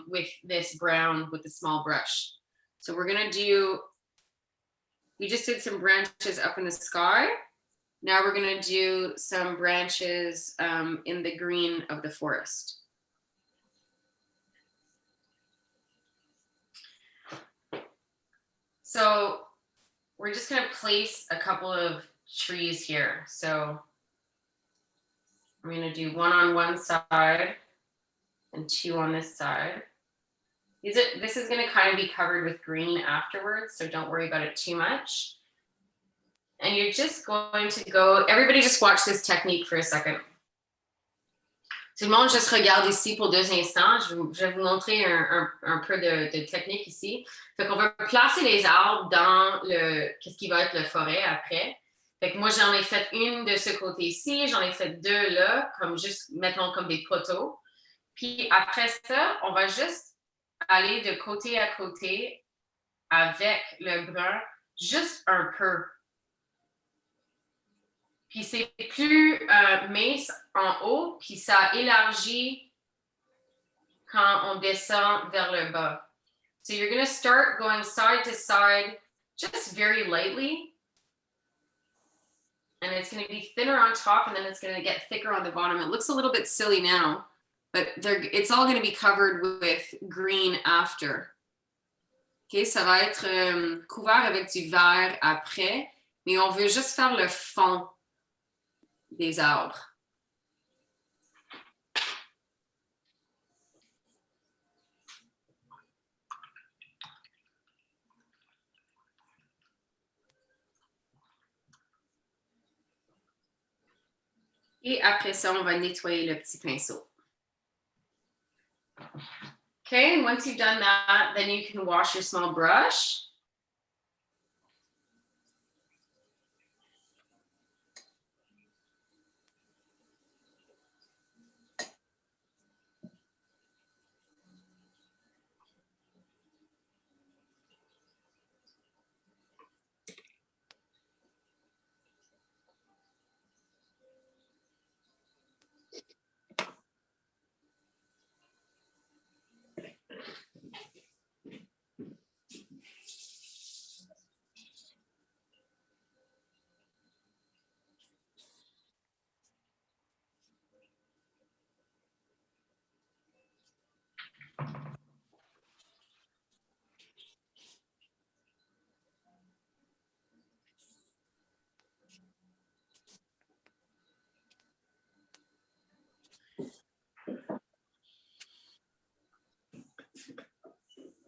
with this brown with the small brush. So we're going to do, we just did some branches up in the sky. Now we're going to do some branches in the green of the forest. So we're just going to place a couple of trees here. So I'm going to do one on one side and two on this side. This is going to kind of be covered with green afterwards, so don't worry about it too much. And you're just going to go, everybody just watch this technique for a second. Tout le monde juste regarde ici pour 2 instants. Je vais vous montrer un peu de technique ici. Fait qu'on va placer les arbres dans qu'est-ce qui va être la forêt après. Fait que moi, j'en ai fait une de ce côté-ci, j'en ai fait 2 là, comme juste, mettons, comme des poteaux. Puis après ça, on va juste aller de côté à côté avec le brun, juste un peu. Puis c'est plus mince en haut, puis ça élargit quand on descend vers le bas. So you're going to start going side to side just very lightly. And it's going to be thinner on top, and then it's going to get thicker on the bottom. It looks a little bit silly now, but it's all going to be covered with green after. OK, ça va être couvert avec du vert après, mais on veut juste faire le fond des arbres. Et après ça, on va nettoyer le petit pinceau. Okay, once you've done that, then you can wash your small brush.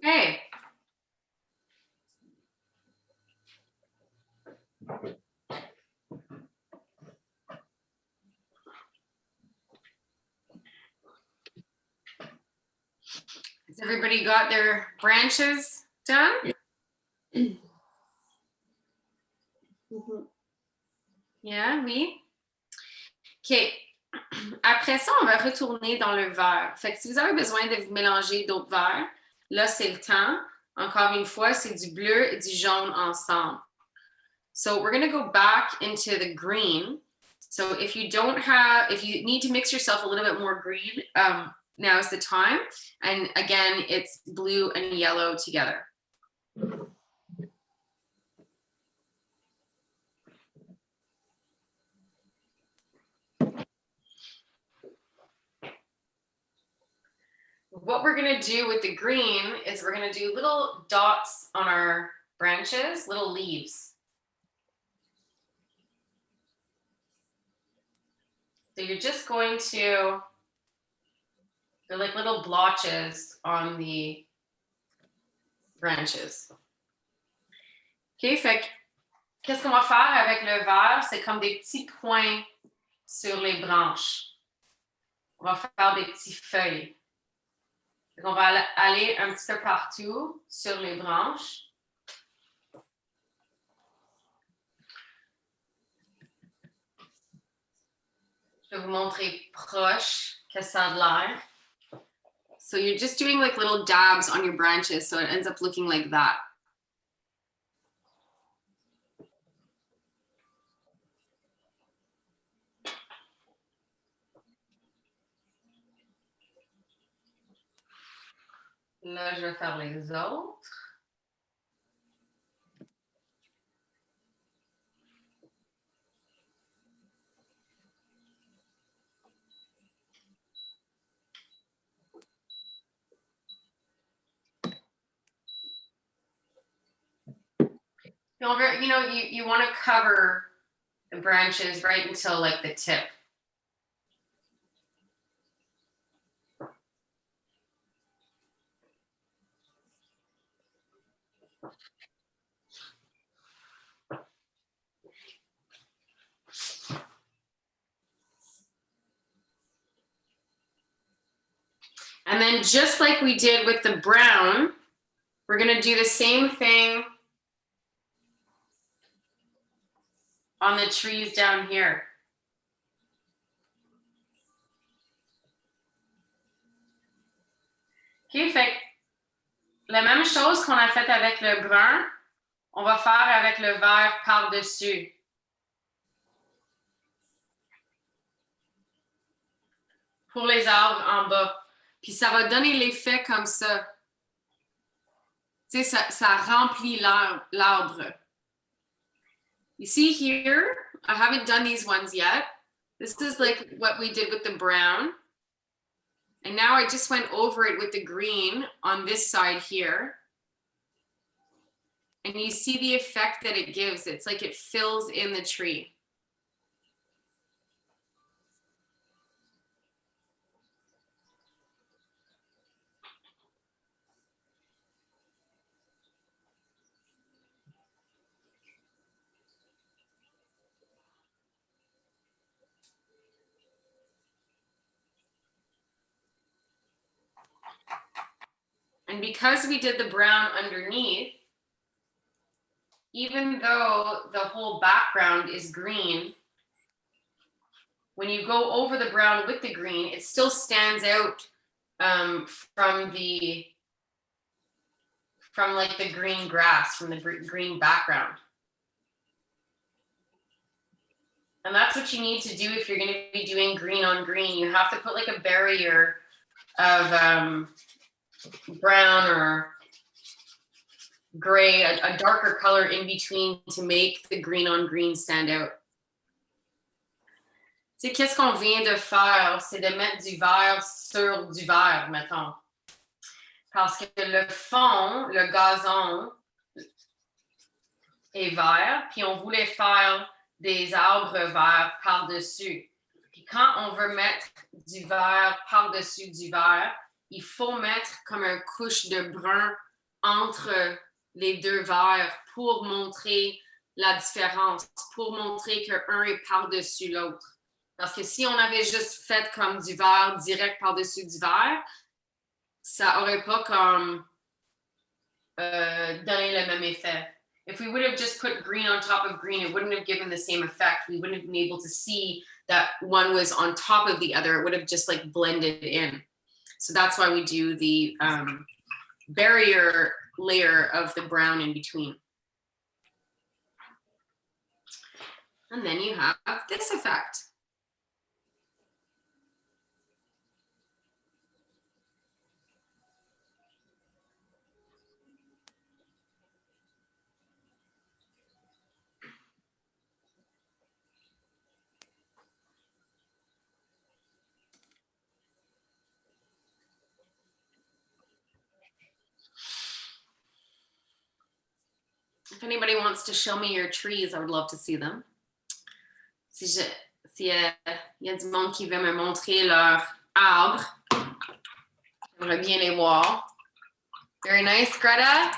Hey. Has everybody got their branches done? Yeah, oui. OK. Après ça, on va retourner dans le vert. Fait que si vous avez besoin de vous mélanger d'autres verts, là, c'est le temps. Encore une fois, c'est du bleu et du jaune ensemble. So we're going to go back into the green. So if you need to mix yourself a little bit more green, now is the time. And again, it's blue and yellow together. What we're going to do with the green is we're going to do little dots on our branches, little leaves. So you're just going to, they're like little blotches on the branches. OK, fait qu'est-ce qu'on va faire avec le vert? C'est comme des petits points sur les branches. On va faire des petites feuilles. On va aller un petit peu partout sur les branches. Je vais vous montrer proche que ça a l'air. So you're just doing like little dabs on your branches, so it ends up looking like that. Là, je vais faire les autres. You know, you want to cover the branches right until like the tip. And then just like we did with the brown, we're going to do the same thing on the trees down here. OK, fait la même chose qu'on a fait avec le brun, on va faire avec le vert par-dessus. Pour les arbres en bas. Puis ça va donner l'effet comme ça. Tu sais, ça remplit l'arbre. You see here, I haven't done these ones yet. This is like what we did with the brown. And now I just went over it with the green on this side here. And you see the effect that it gives. It's like it fills in the tree. And because we did the brown underneath, even though the whole background is green, when you go over the brown with the green, it still stands out from like the green grass, from the green background. And that's what you need to do if you're going to be doing green on green. You have to put like a barrier of brown or gray, a darker color in between to make the green on green stand out. Tu sais, qu'est-ce qu'on vient de faire? C'est de mettre du vert sur du vert, mettons. Parce que le fond, le gazon est vert, puis on voulait faire des arbres verts par-dessus. Puis quand on veut mettre du vert par-dessus du vert, il faut mettre comme une couche de brun entre les deux verts pour montrer la différence, pour montrer qu'un est par-dessus l'autre. Parce que si on avait juste fait comme du vert direct par-dessus du vert, ça aurait pas comme donné le même effet. If we would have just put green on top of green, it wouldn't have given the same effect. We wouldn't have been able to see that one was on top of the other. It would have just like blended in. So that's why we do the barrier layer of the brown in between. And then you have this effect. If anybody wants to show me your trees, I would love to see them. S'il y a du monde qui veut me montrer leurs arbres, j'aimerais bien les voir. Very nice, Greta.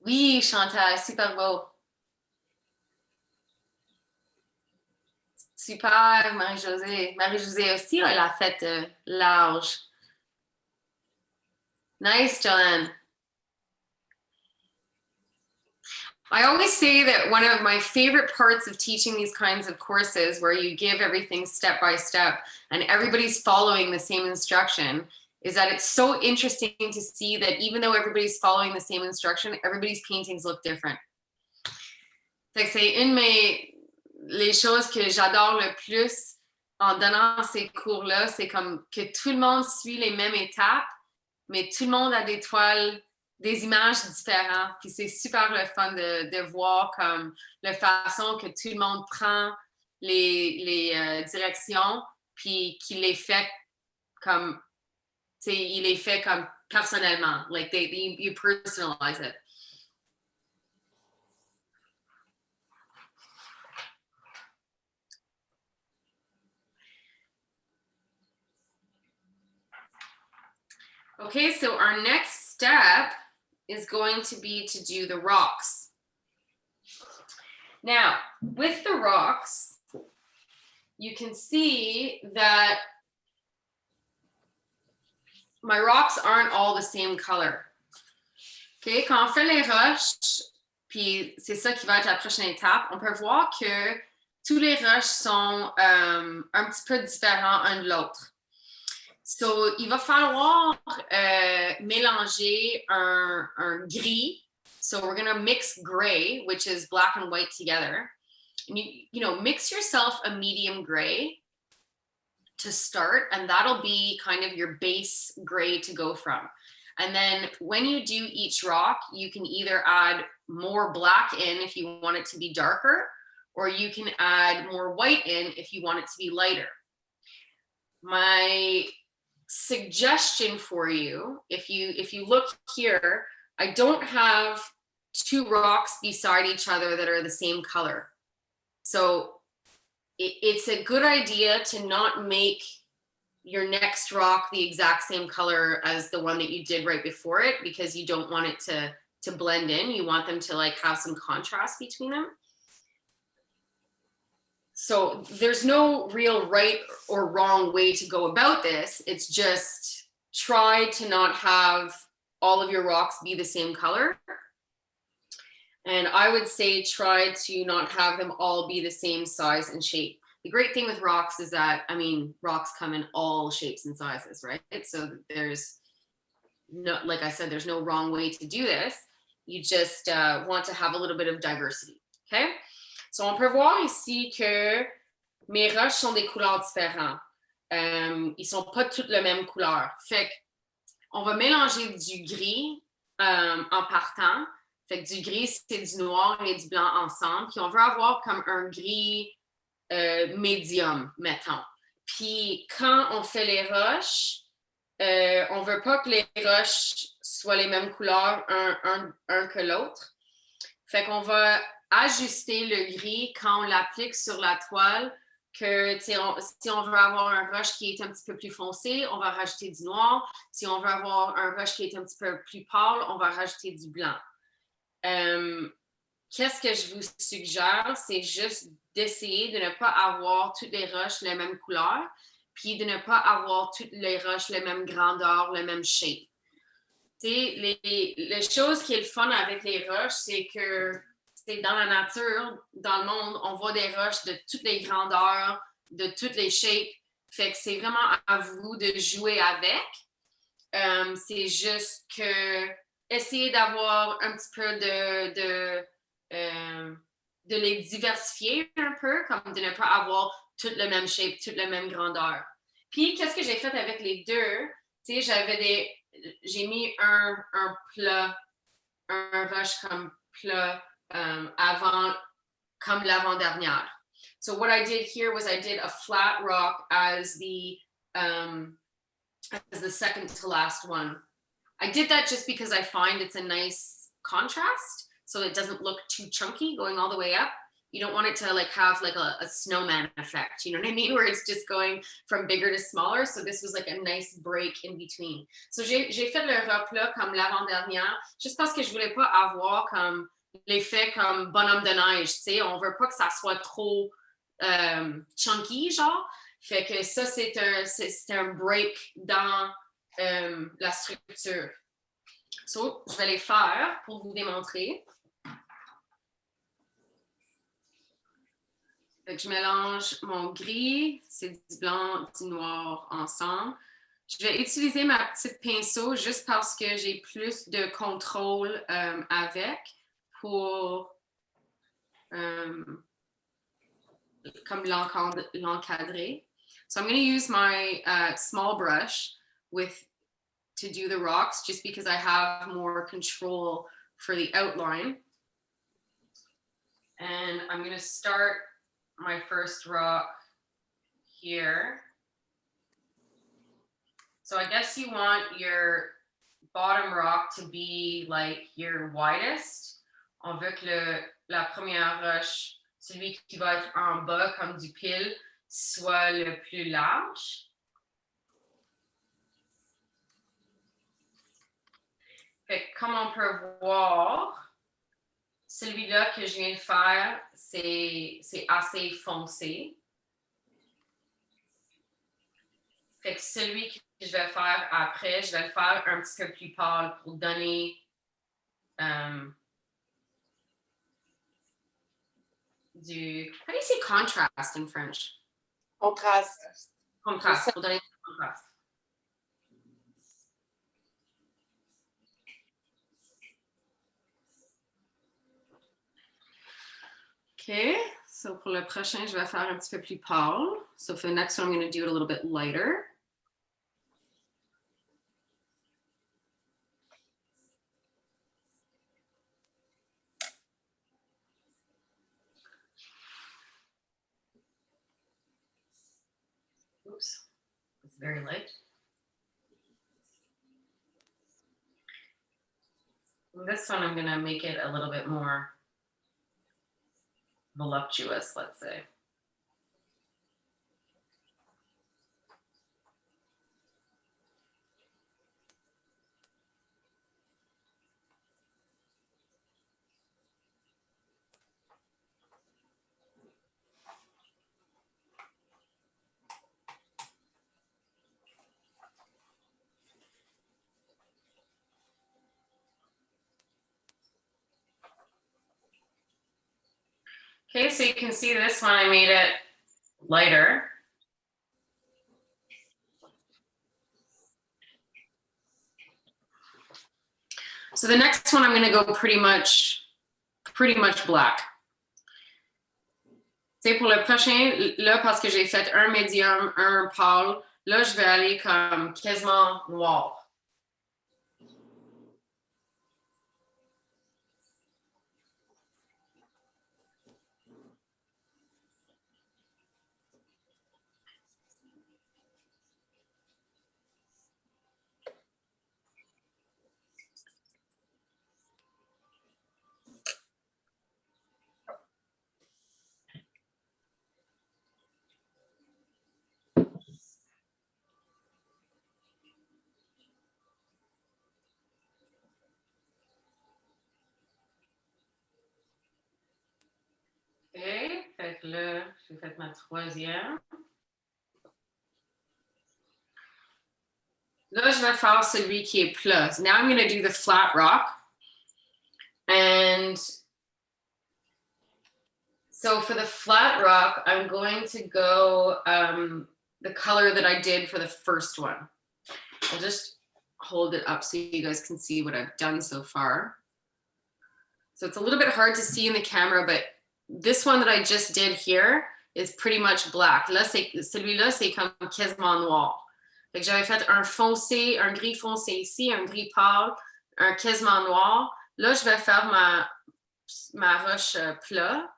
Oui, Chantal, super beau. Super, Marie-Josée. Marie-Josée aussi, elle a fait large. Nice, Joanne. I always say that one of my favorite parts of teaching these kinds of courses where you give everything step by step and everybody's following the same instruction is that it's so interesting to see that even though everybody's following the same instruction, everybody's paintings look different. Fait que c'est les choses que j'adore le plus en donnant ces cours-là, c'est comme que tout le monde suit les mêmes étapes, mais tout le monde a des toiles, des images différentes. Puis c'est super le fun de voir comme la façon que tout le monde prend les directions, puis qu'il les fait comme, il les fait comme personnellement. Like you personalize it. Okay, so our next step is going to be to do the rocks. Now, with the rocks, you can see that my rocks aren't all the same color. Okay, quand on fait les roches, puis c'est ça qui va être la prochaine étape, on peut voir que tous les roches sont un petit peu différents un de l'autre. So, il va falloir mélanger un gris. So we're going to mix gray, which is black and white together. And you know, mix yourself a medium gray to start, and that'll be kind of your base gray to go from. And then when you do each rock, you can either add more black in if you want it to be darker, or you can add more white in if you want it to be lighter. My suggestion for you, if you look here, I don't have two rocks beside each other that are the same color. So it's a good idea to not make your next rock the exact same color as the one that you did right before it, because you don't want it to blend in. You want them to like have some contrast between them. So there's no real right or wrong way to go about this. It's just try to not have all of your rocks be the same color. And I would say try to not have them all be the same size and shape. The great thing with rocks is that, I mean, rocks come in all shapes and sizes, right? So there's no, like I said, there's no wrong way to do this. You just want to have a little bit of diversity, okay? So, on peut voir ici que mes roches sont des couleurs différentes. Ils ne sont pas toutes la même couleur. Fait qu'on va mélanger du gris en partant. Fait que du gris, c'est du noir et du blanc ensemble. Puis on veut avoir comme un gris médium, mettons. Puis quand on fait les roches, on ne veut pas que les roches soient les mêmes couleurs un que l'autre. Fait qu'on va ajuster le gris quand on l'applique sur la toile, que si on veut avoir un roche qui est un petit peu plus foncé, on va rajouter du noir. Si on veut avoir un roche qui est un petit peu plus pâle, on va rajouter du blanc. Qu'est-ce que je vous suggère? C'est juste d'essayer de ne pas avoir toutes les roches la même couleur, puis de ne pas avoir toutes les roches la même grandeur, la même shape. Les choses qui est le fun avec les roches, c'est que dans la nature, dans le monde, on voit des roches de toutes les grandeurs, de toutes les shapes. Fait que c'est vraiment à vous de jouer avec. C'est juste que essayer d'avoir un petit peu de les diversifier un peu, comme de ne pas avoir toutes la même shape, toutes la même grandeur. Puis, qu'est-ce que j'ai fait avec les deux? Tu sais, j'ai mis un plat, un roche comme plat avant, comme l'avant-dernière. So what I did here was I did a flat rock as the second to last one. I did that just because I find it's a nice contrast, so it doesn't look too chunky going all the way up. You don't want it to like have like a snowman effect, you know what I mean? Where it's just going from bigger to smaller. So this was like a nice break in between. So j'ai fait le rock là comme l'avant-dernière, juste parce que je voulais pas avoir comme l'effet comme bonhomme de neige, tu sais. On veut pas que ça soit trop chunky, genre. Fait que ça, c'est un break dans la structure. So, je vais les faire pour vous démontrer. Fait que je mélange mon gris, c'est du blanc, du noir ensemble. Je vais utiliser ma petite pinceau juste parce que j'ai plus de contrôle avec pour comme l'encadrer. So I'm going to use my small brush to do the rocks just because I have more control for the outline. And I'm going to start my first rock here. So I guess you want your bottom rock to be like your widest. On veut que la première roche, celui qui va être en bas comme du pile, soit le plus large. Fait que comme on peut voir, celui-là que je viens de faire, c'est assez foncé. Fait que celui que je vais faire après, je vais le faire un petit peu plus pâle pour donner du... How do you say contrast in French? Contraste. Contraste, pour donner du contraste. Okay, so pour le prochain, je vais faire un petit peu plus pâle. So for the next one, I'm going to do it a little bit lighter. Oops, it's very light. And this one, I'm going to make it a little bit more voluptuous, let's say. Okay, so you can see this one, I made it lighter. So the next one, I'm going to go pretty much black. C'est pour le prochain, là, parce que j'ai fait un médium, un pâle, là, je vais aller comme quasiment noir. OK, fait que là, j'ai fait ma troisième. Là, je vais faire celui qui est plat. Now I'm going to do the flat rock. And so for the flat rock, I'm going to go the color that I did for the first one. I'll just hold it up so you guys can see what I've done so far. So it's a little bit hard to see in the camera, but this one that I just did here is pretty much black. Là, celui-là, c'est comme quasiment noir. Fait que j'avais fait un foncé, un gris foncé ici, un gris pâle, un quasiment noir. Là, je vais faire ma roche plat.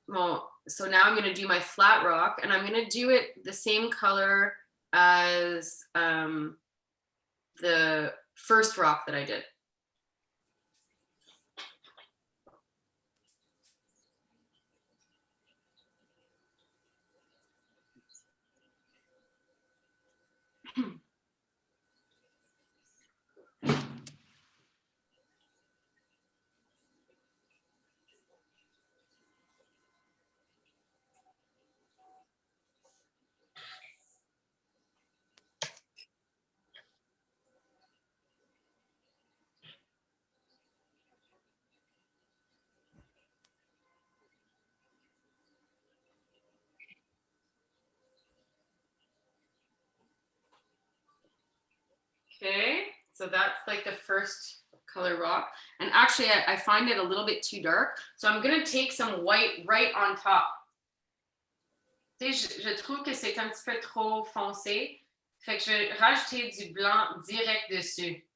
Bon, so now I'm going to do my flat rock, and I'm going to do it the same color as the first rock that I did. Okay, so that's like the first color rock. And actually, I find it a little bit too dark. So I'm going to take some white right on top. Tu sais, je trouve que c'est un petit peu trop foncé. Fait que je vais rajouter du blanc direct dessus.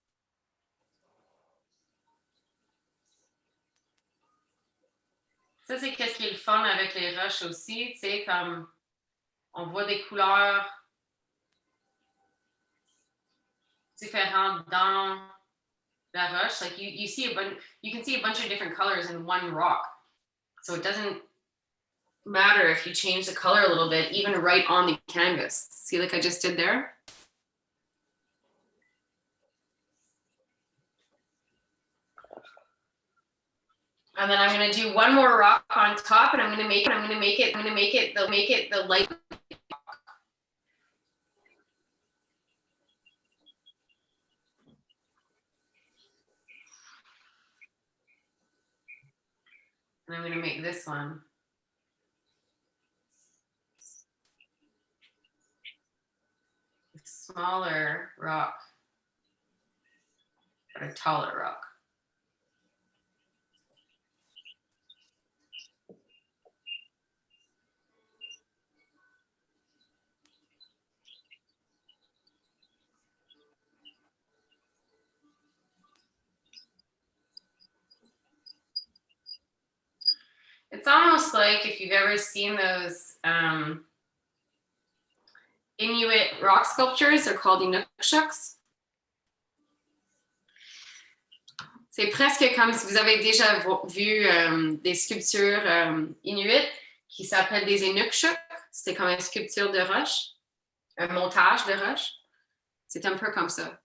Ça, c'est qu'est-ce qui est le fun avec les roches aussi. Tu sais, comme on voit des couleurs différentes dans la roche. Like you see you can see a bunch of different colors in one rock. So it doesn't matter if you change the color a little bit, even right on the canvas. See, like I just did there? And then I'm going to do one more rock on top, and I'm going to make it the light. And I'm going to make this one. A smaller rock, but a taller rock. It's almost like if you've ever seen those Inuit rock sculptures, they're called Inukshuks. C'est presque comme si vous avez déjà vu des sculptures inuites qui s'appellent des Inukshuks. C'est comme une sculpture de roche, un montage de roche. C'est un peu comme ça.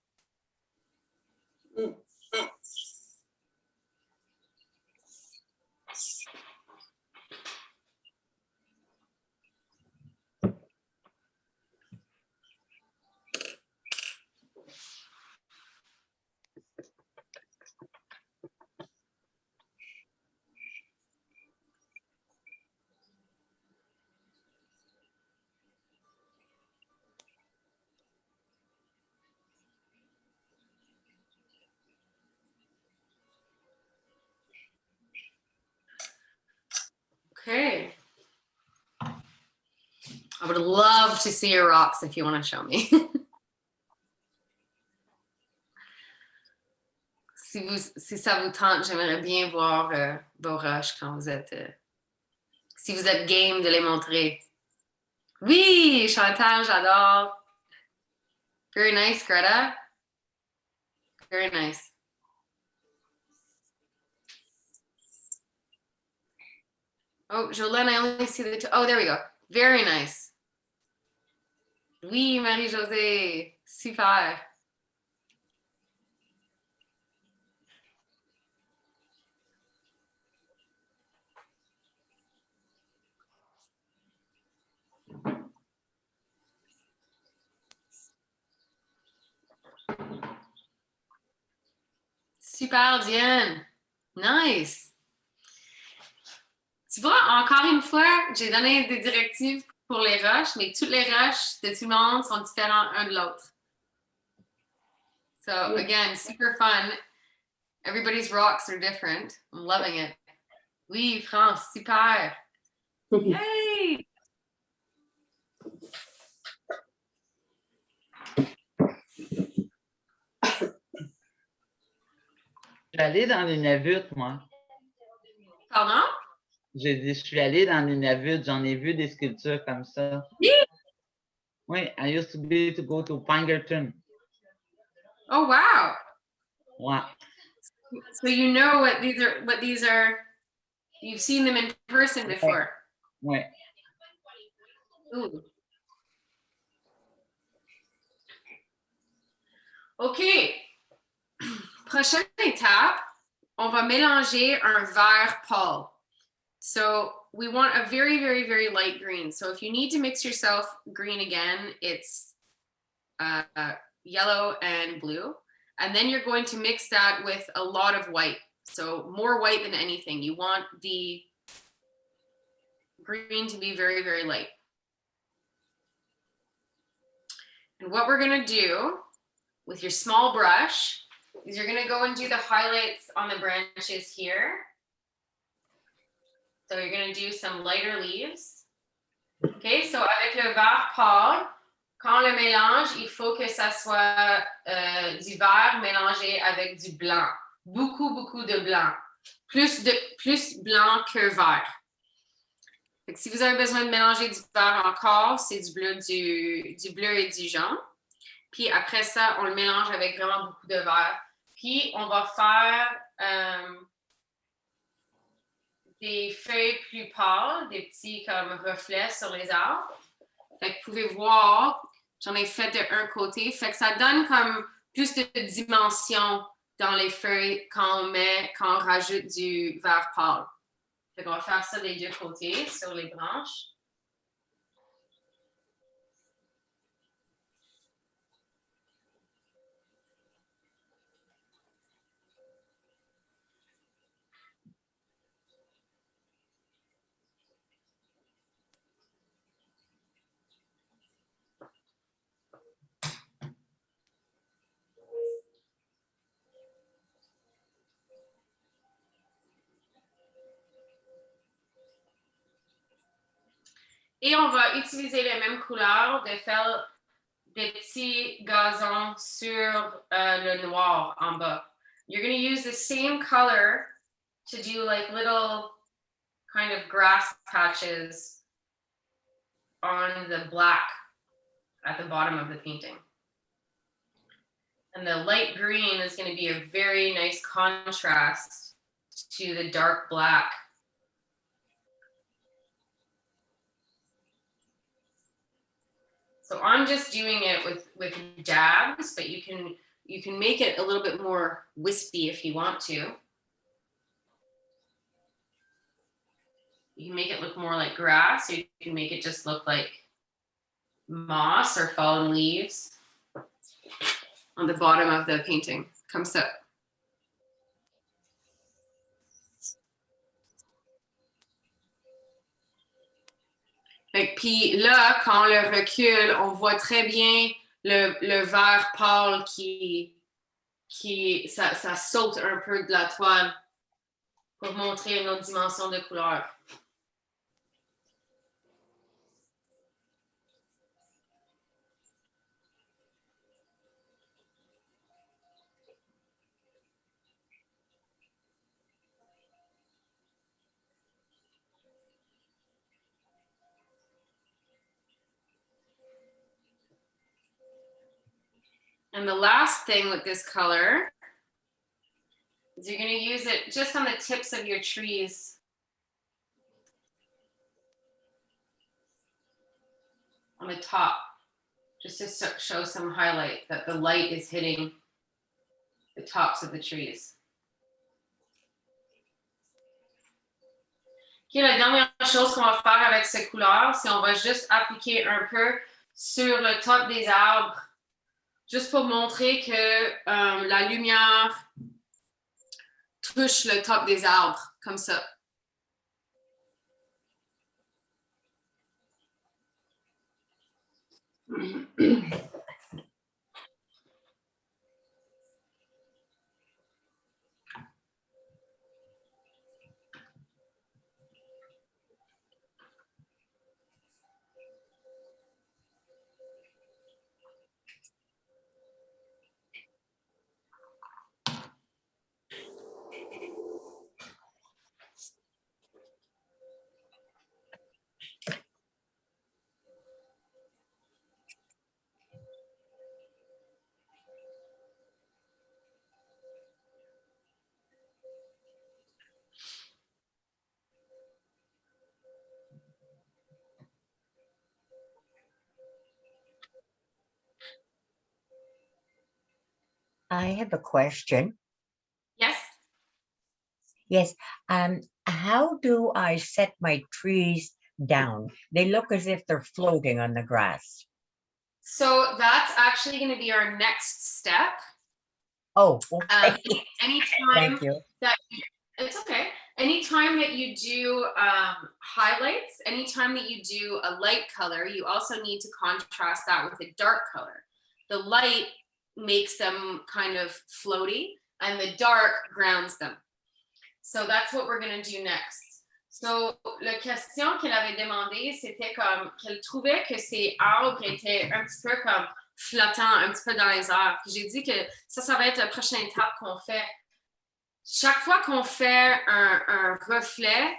Okay. I would love to see your rocks if you want to show me. Si ça vous tente, j'aimerais bien voir vos roches quand vous êtes... si vous êtes game de les montrer. Oui, Chantal, j'adore. Very nice, Greta. Very nice. Oh, Jolene, I only see the two. Oh, there we go. Very nice. Oui, Marie-Josée. Super. Super, Diane. Nice. Tu vois, encore une fois, j'ai donné des directives pour les roches, mais toutes les roches de tout le monde sont différentes un de l'autre. So, again, super fun. Everybody's rocks are different. I'm loving it. Oui, France, super. Yay! Je suis allée dans les Nunavut, moi. Pardon? J'ai dit, je suis allée dans les Nunavut, j'en ai vu des sculptures comme ça. Oui? Oui, I used to go to Pinkerton. Oh, wow. Ouais. So you know what these are, you've seen them in person before. Ouais. Ooh. OK. Prochaine étape, on va mélanger un vert pâle. So we want a very, very, very light green. So if you need to mix yourself green again, it's yellow and blue. And then you're going to mix that with a lot of white. So more white than anything. You want the green to be very, very light. And what we're going to do, with your small brush is you're going to go and do the highlights on the branches here. So you're going to do some lighter leaves. Okay, so avec le vert pâle, quand le mélange, il faut que ça soit du vert mélangé avec du blanc. Beaucoup de blanc. Plus blanc que vert. Fait que si vous avez besoin de mélanger du vert encore, c'est du bleu et du jaune. Puis après ça, on le mélange avec vraiment beaucoup de vert. Puis on va faire des feuilles plus pâles, des petits comme reflets sur les arbres. Fait que vous pouvez voir, j'en ai fait de un côté. Fait que ça donne comme plus de dimension dans les feuilles quand on rajoute du vert pâle. Fait qu'on va faire ça des deux côtés sur les branches. Et on va utiliser les mêmes couleurs de faire des petits gazons sur le noir en bas. You're going to use the same color to do like little kind of grass patches on the black at the bottom of the painting. And the light green is going to be a very nice contrast to the dark black. So I'm just doing it with dabs, but you can make it a little bit more wispy if you want to. You can make it look more like grass, or you can make it just look like moss or fallen leaves on the bottom of the painting. Comme ça. Puis là, quand on le recule, on voit très bien le vert pâle ça saute un peu de la toile pour montrer une autre dimension de couleur. And the last thing with this color is you're going to use it just on the tips of your trees. On the top, just to show some highlight that the light is hitting the tops of the trees. Okay, la dernière chose qu'on va faire avec ces couleurs, c'est on va juste appliquer un peu sur le top des arbres, juste pour montrer que la lumière touche le top des arbres, comme ça. I have a question. Yes. Yes. How do I set my trees down? They look as if they're floating on the grass. So that's actually going to be our next step. Oh, okay. Anytime Thank you. It's okay. Anytime that you do highlights, anytime that you do a light color, you also need to contrast that with a dark color. The light makes them kind of floaty, and the dark grounds them. So that's what we're going to do next. So, la question qu'elle avait demandé, c'était comme qu'elle trouvait que ces arbres étaient un petit peu comme flottants, un petit peu dans les airs. Puis j'ai dit que ça va être la prochaine étape qu'on fait. Chaque fois qu'on fait un reflet,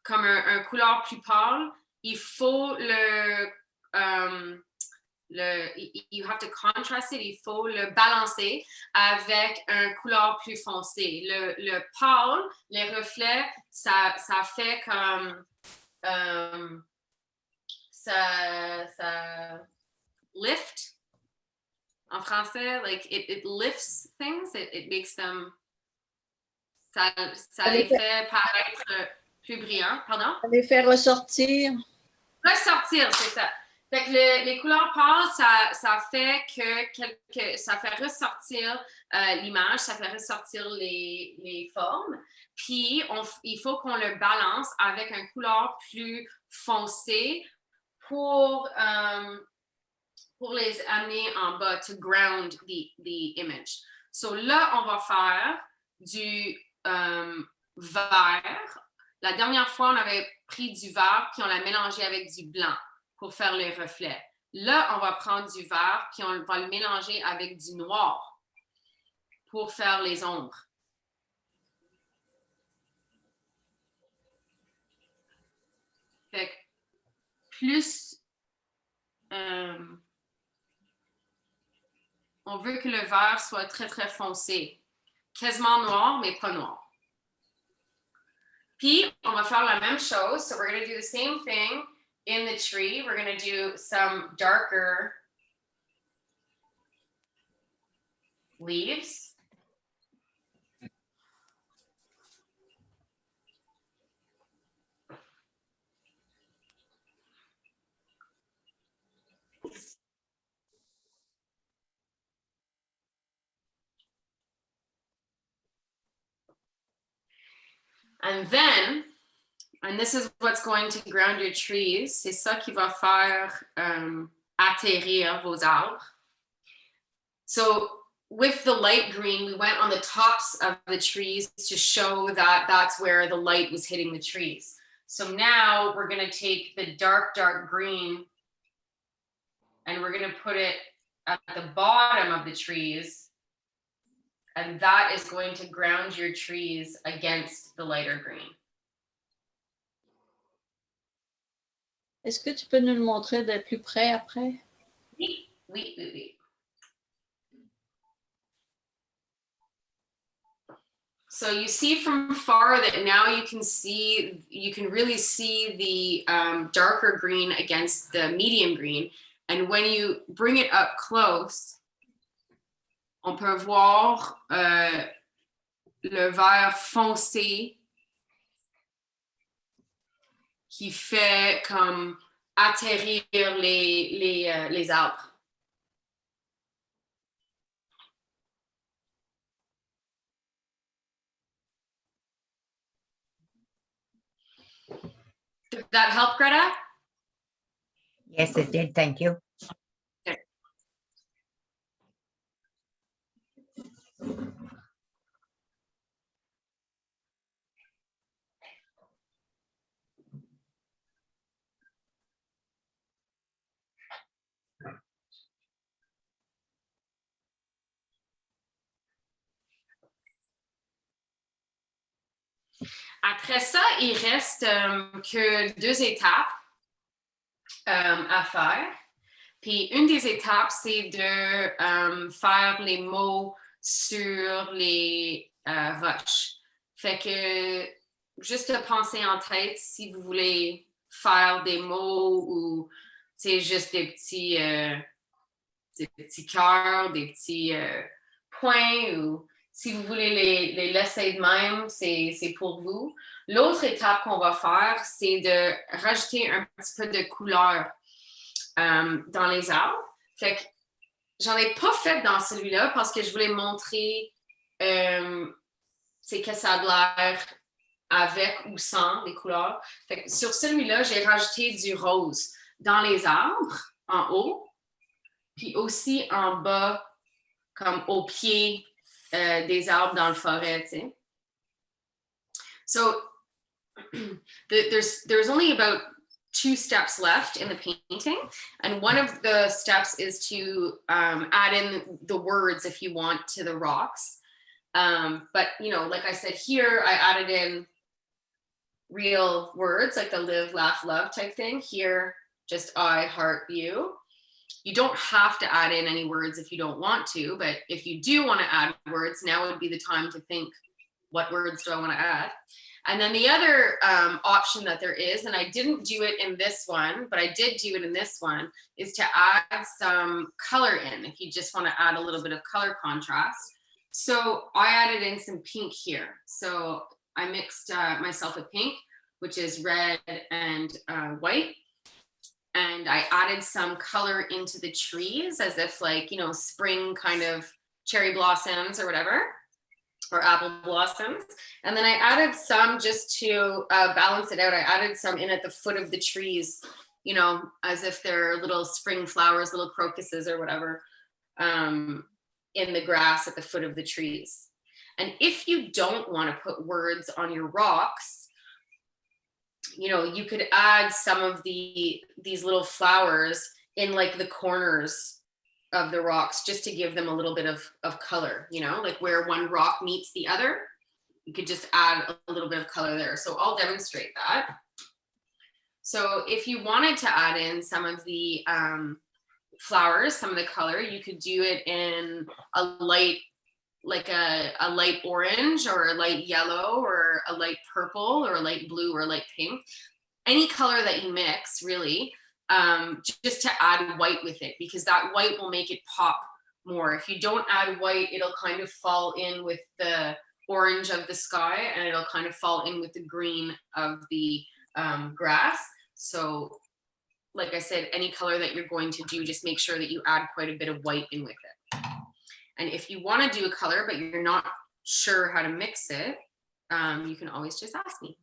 comme un couleur plus pâle, il faut you have to contrast it, il faut le balancer avec un couleur plus foncé. Le pâle, les reflets, ça fait comme ça lift en français, like it lifts things, it makes them, ça les fait paraître plus brillants, pardon? Ça les fait ressortir. Ressortir, c'est ça. Fait que les couleurs pâles, ça fait que ça fait ressortir l'image, ça fait ressortir les formes. Puis, il faut qu'on le balance avec une couleur plus foncée pour les amener en bas, to ground the image. So là, on va faire du vert. La dernière fois, on avait pris du vert, puis on l'a mélangé avec du blanc pour faire les reflets. Là, on va prendre du vert, puis on va le mélanger avec du noir pour faire les ombres. Fait que plus on veut que le vert soit très, très foncé. Quasiment noir, mais pas noir. Puis, on va faire la même chose. So we're going to do the same thing in the tree. We're going to do some darker leaves. And then, and this is what's going to ground your trees, c'est ça qui va faire atterrir vos arbres. So with the light green, we went on the tops of the trees to show that that's where the light was hitting the trees. So now we're going to take the dark, dark green and we're going to put it at the bottom of the trees. And that is going to ground your trees against the lighter green. Est-ce que tu peux nous le montrer de plus près après? Oui, oui, oui, oui. So you see from far that now you can really see the darker green against the medium green. And when you bring it up close, on peut voir le vert foncé qui fait comme atterrir les arbres. Did that help, Greta? Yes, it did. Thank you. Okay. Après ça, il reste que 2 étapes à faire. Puis une des étapes, c'est de faire les mots sur les roches. Fait que juste penser en tête si vous voulez faire des mots ou juste des petits cœurs, des petits points ou si vous voulez les laisser de même, c'est pour vous. L'autre étape qu'on va faire, c'est de rajouter un petit peu de couleur dans les arbres. Fait que j'en ai pas fait dans celui-là parce que je voulais montrer que ça a l'air avec ou sans les couleurs. Fait que sur celui-là, j'ai rajouté du rose dans les arbres, en haut, puis aussi en bas comme au pied des arbres dans le forêt, tu sais. So there's only about 2 steps left in the painting, and one of the steps is to add in the words if you want to the rocks. But you know, like I said, here I added in real words like the live, laugh, love type thing. Here, just I heart you. You don't have to add in any words if you don't want to, but if you do want to add words, now would be the time to think, what words do I want to add? And then the other option that there is, and I didn't do it in this one, but I did do it in this one, is to add some color in if you just want to add a little bit of color contrast. So I added in some pink here. So I mixed myself a pink, which is red and white. And I added some color into the trees as if like, you know, spring kind of cherry blossoms or whatever, or apple blossoms. And then I added some just to balance it out. I added some in at the foot of the trees, you know, as if they're little spring flowers, little crocuses or whatever, in the grass at the foot of the trees. And if you don't want to put words on your rocks, you know, you could add some of these little flowers in like the corners of the rocks just to give them a little bit of color, you know, like where one rock meets the other, you could just add a little bit of color there. So I'll demonstrate that. So if you wanted to add in some of the flowers, some of the color, you could do it in a light, like a light orange or a light yellow or a light purple or a light blue or a light pink, any color that you mix really, just to add white with it, because that white will make it pop more. If you don't add white, it'll kind of fall in with the orange of the sky and it'll kind of fall in with the green of the grass. So like I said, any color that you're going to do, just make sure that you add quite a bit of white in with it. And if you want to do a color, but you're not sure how to mix it, you can always just ask me.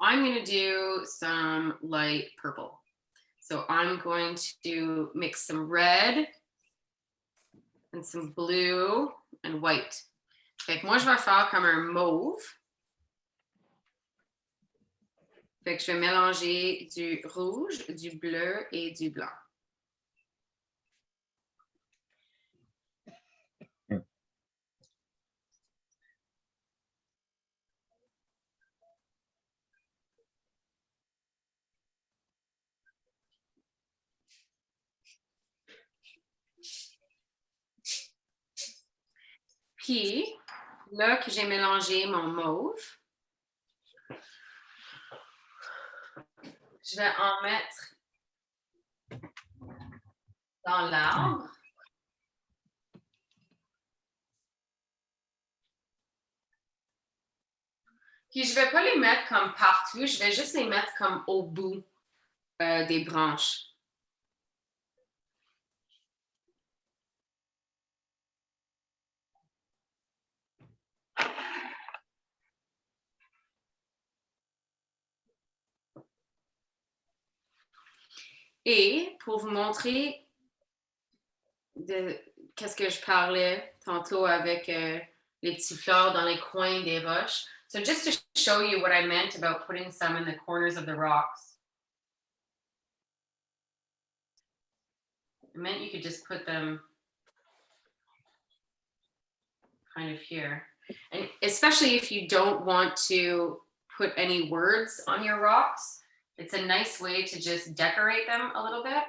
I'm going to do some light purple. So I'm going to mix some red and some blue and white. Fait que moi, je vais faire comme un mauve. Fait que je vais mélanger du rouge, du bleu et du blanc. Puis, là que j'ai mélangé mon mauve, je vais en mettre dans l'arbre. Puis, je ne vais pas les mettre comme partout, je vais juste les mettre comme au bout des branches. Et pour vous montrer de qu'est-ce que je parlais tantôt avec les petits fleurs dans les coins des roches. So just to show you what I meant about putting some in the corners of the rocks. I meant you could just put them kind of here. And especially if you don't want to put any words on your rocks, it's a nice way to just decorate them a little bit.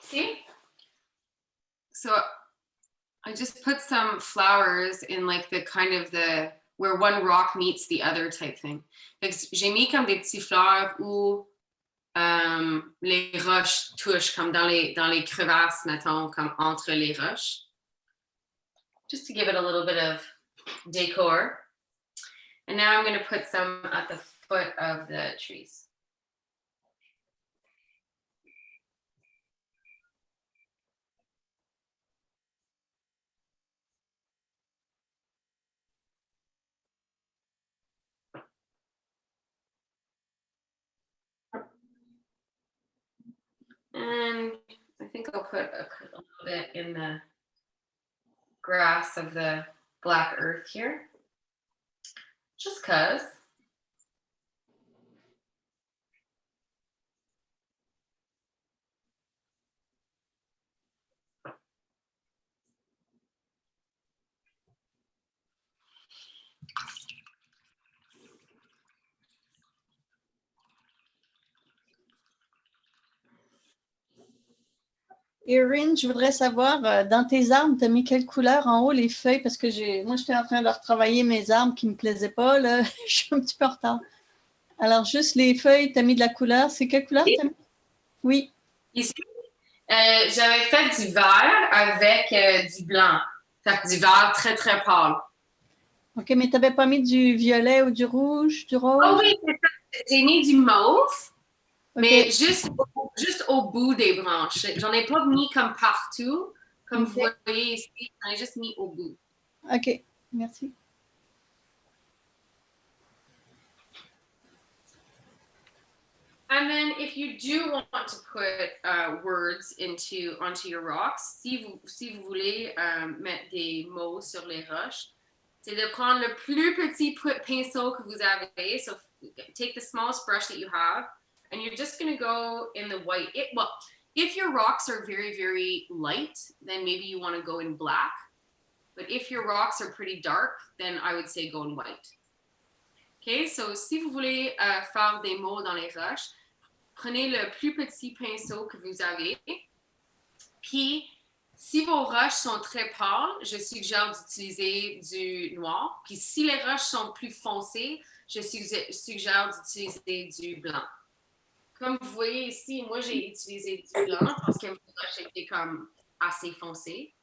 See? So I just put some flowers in like the kind of the, where one rock meets the other type thing. J'ai mis comme des petits fleurs où les roches touchent, comme dans les crevasses, mettons, comme entre les roches. just to give it a little bit of decor. And now I'm going to put some at the foot of the trees. And I think I'll put a little bit in the grass of the black earth here, just cause. Erin, je voudrais savoir, dans tes arbres, tu as mis quelle couleur en haut, les feuilles? Parce que moi, j'étais en train de retravailler mes arbres qui ne me plaisaient pas. Là. Je suis un petit peu en retard. Alors, juste les feuilles, tu as mis de la couleur. C'est quelle couleur tu as mis? Oui. Ici, j'avais fait du vert avec du blanc. Fait que du vert très, très pâle. OK, mais tu n'avais pas mis du violet ou du rouge, du rose? Oh oui, c'est ça. J'ai mis du mauve. Okay. Mais juste au bout des branches. J'en ai pas mis comme partout, comme vous voyez ici. J'en ai juste mis au bout. OK, merci. And then if you do want to put words onto your rocks, si vous voulez mettre des mots sur les roches, c'est de prendre le plus petit pinceau que vous avez. So take the smallest brush that you have. And you're just going to go in the white. Well, if your rocks are very, very light, then maybe you want to go in black. But if your rocks are pretty dark, then I would say go in white. Okay, so si vous voulez faire des mots dans les roches, prenez le plus petit pinceau que vous avez. Puis, si vos roches sont très pâles, je suggère d'utiliser du noir. Puis, si les roches sont plus foncées, je suggère d'utiliser du blanc. Comme vous voyez ici, moi, j'ai utilisé du blanc parce que mes roches étaient comme assez foncées.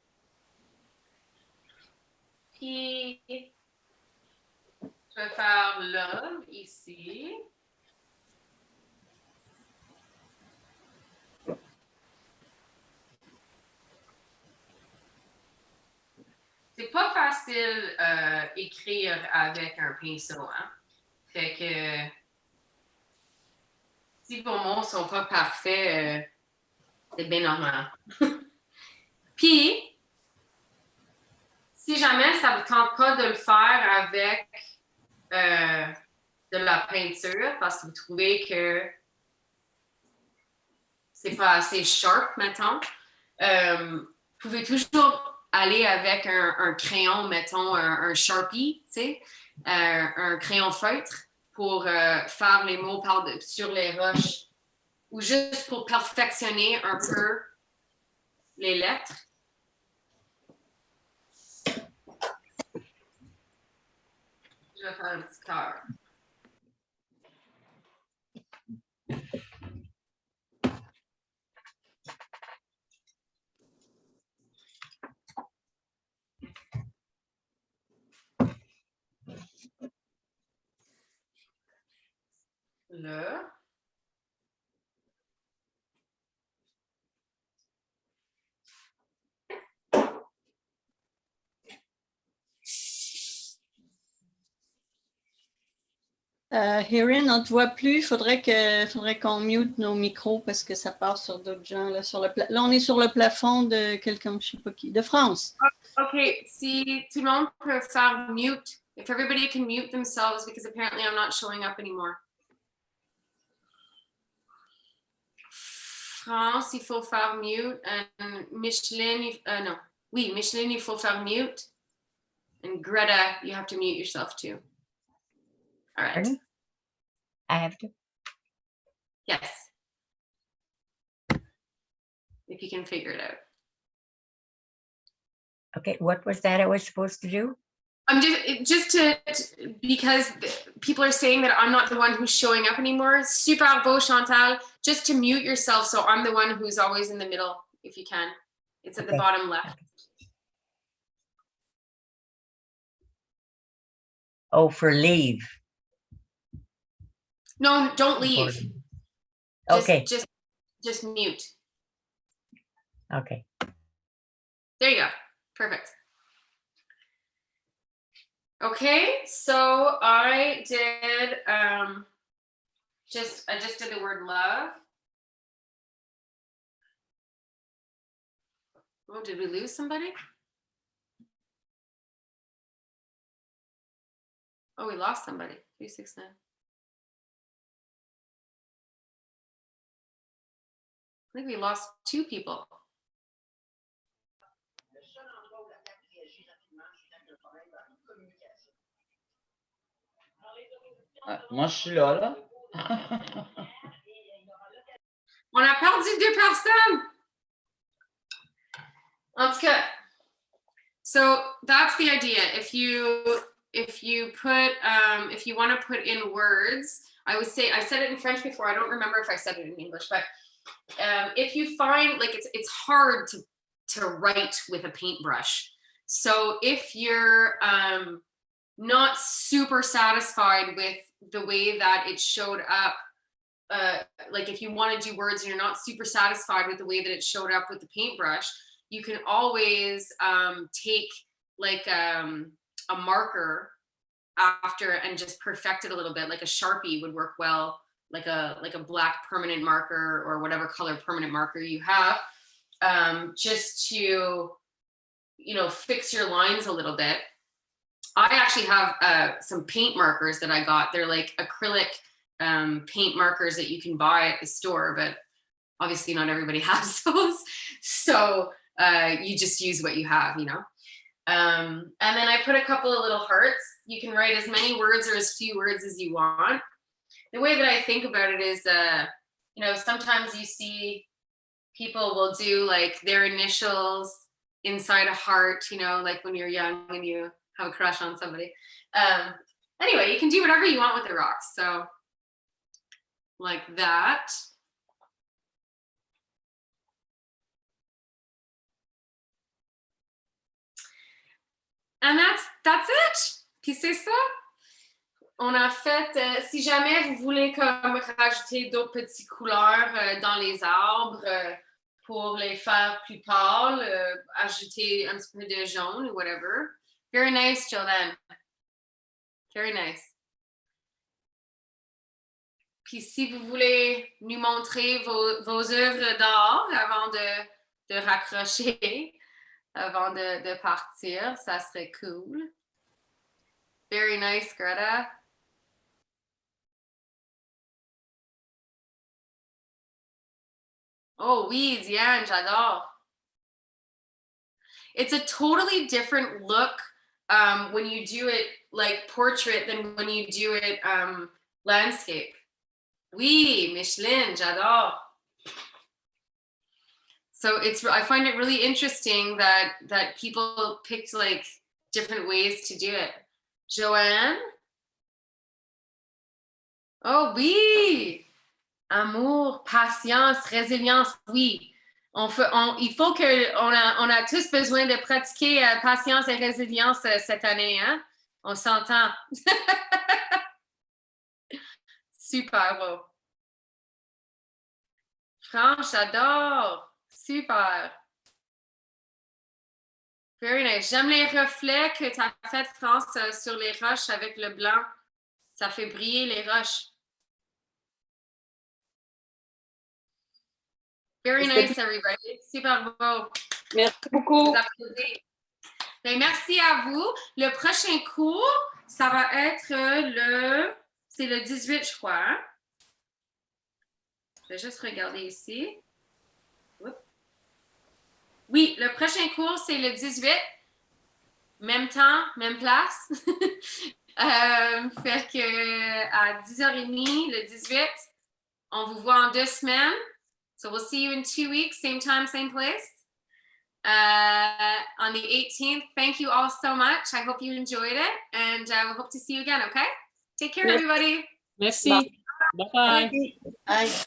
Puis, je vais faire l'homme ici. C'est pas facile écrire avec un pinceau, hein? Fait que si vos mots sont pas parfaits, c'est bien normal. Puis, si jamais ça vous tente pas de le faire avec de la peinture parce que vous trouvez que c'est pas assez sharp, mettons, vous pouvez toujours aller avec un crayon, mettons, un Sharpie, tu sais, un crayon feutre pour faire les mots sur les roches ou juste pour perfectionner un peu les lettres. Je vais faire un petit cœur. Là. Erin, on ne te voit plus. Il faudrait qu'on mute nos micros parce que ça part sur d'autres gens. Là, là, on est sur le plafond de quelqu'un, je ne sais pas qui, de France. OK, si tout le monde peut faire mute, if everybody can mute themselves because apparently I'm not showing up anymore. France, il faut faire mute. And Micheline, no. Oui, Micheline, il faut faire mute. And Greta, you have to mute yourself too. All right. Pardon? I have to? Yes. If you can figure it out. Okay, what was that I was supposed to do? I'm because people are saying that I'm not the one who's showing up anymore. Super beau, Chantal. Just to mute yourself, so I'm the one who's always in the middle, if you can. It's at the bottom left. Oh, for leave. No, don't leave. Okay. Just mute. Okay. There you go. Perfect. Okay, so I did I just did the word love. Oh, did we lose somebody? Oh, we lost somebody. 369. I think we lost 2 people. Moi, je suis là. On a perdu 2 personnes. En tout cas, so that's the idea. If you want to put in words, I would say, I said it in French before. I don't remember if I said it in English, but if you find like it's hard to write with a paintbrush. So if you're not super satisfied with the way that it showed up, like if you want to do words and you're not super satisfied with the way that it showed up with the paintbrush, you can always take like a marker after and just perfect it a little bit. Like a Sharpie would work well, like a black permanent marker or whatever color permanent marker you have, just to, you know, fix your lines a little bit. I actually have some paint markers that I got. They're like acrylic paint markers that you can buy at the store, but obviously not everybody has those. So you just use what you have, you know. And then I put a couple of little hearts. You can write as many words or as few words as you want. The way that I think about it is, you know, sometimes you see people will do like their initials inside a heart, you know, like when you're young and you have a crush on somebody. Anyway, you can do whatever you want with the rocks. So like that. And that's it. Puis c'est ça. On a fait, si jamais vous voulez comme rajouter d'autres petites couleurs dans les arbres pour les faire plus pâles, ajouter un petit peu de jaune ou whatever. Very nice, Jolene. Very nice. Puis si vous voulez nous montrer vos œuvres d'art avant de raccrocher, avant de partir, ça serait cool. Very nice, Greta. Oh, weeds, yeah, j'adore. It's a totally different look when you do it like portrait than when you do it landscape. Oui, Micheline, j'adore. So I find it really interesting that people picked like different ways to do it. Joanne? Oh oui! Amour, patience, résilience, oui. Il faut qu'on a tous besoin de pratiquer patience et résilience cette année, hein? On s'entend. Super beau. France, j'adore. Super. Very nice. J'aime les reflets que tu as fait, France, sur les roches avec le blanc. Ça fait briller les roches. Very nice, everybody. Super beau. Merci beaucoup. Ben, merci à vous. Le prochain cours, ça va être c'est le 18, je crois. Hein? Je vais juste regarder ici. Oups. Oui, le prochain cours, c'est le 18. Même temps, même place. Fait que à 10h30, le 18, on vous voit en 2 semaines. So we'll see you in 2 weeks, same time, same place. On the 18th, thank you all so much. I hope you enjoyed it, and we hope to see you again, okay? Take care, everybody. Merci. Bye-bye. Bye.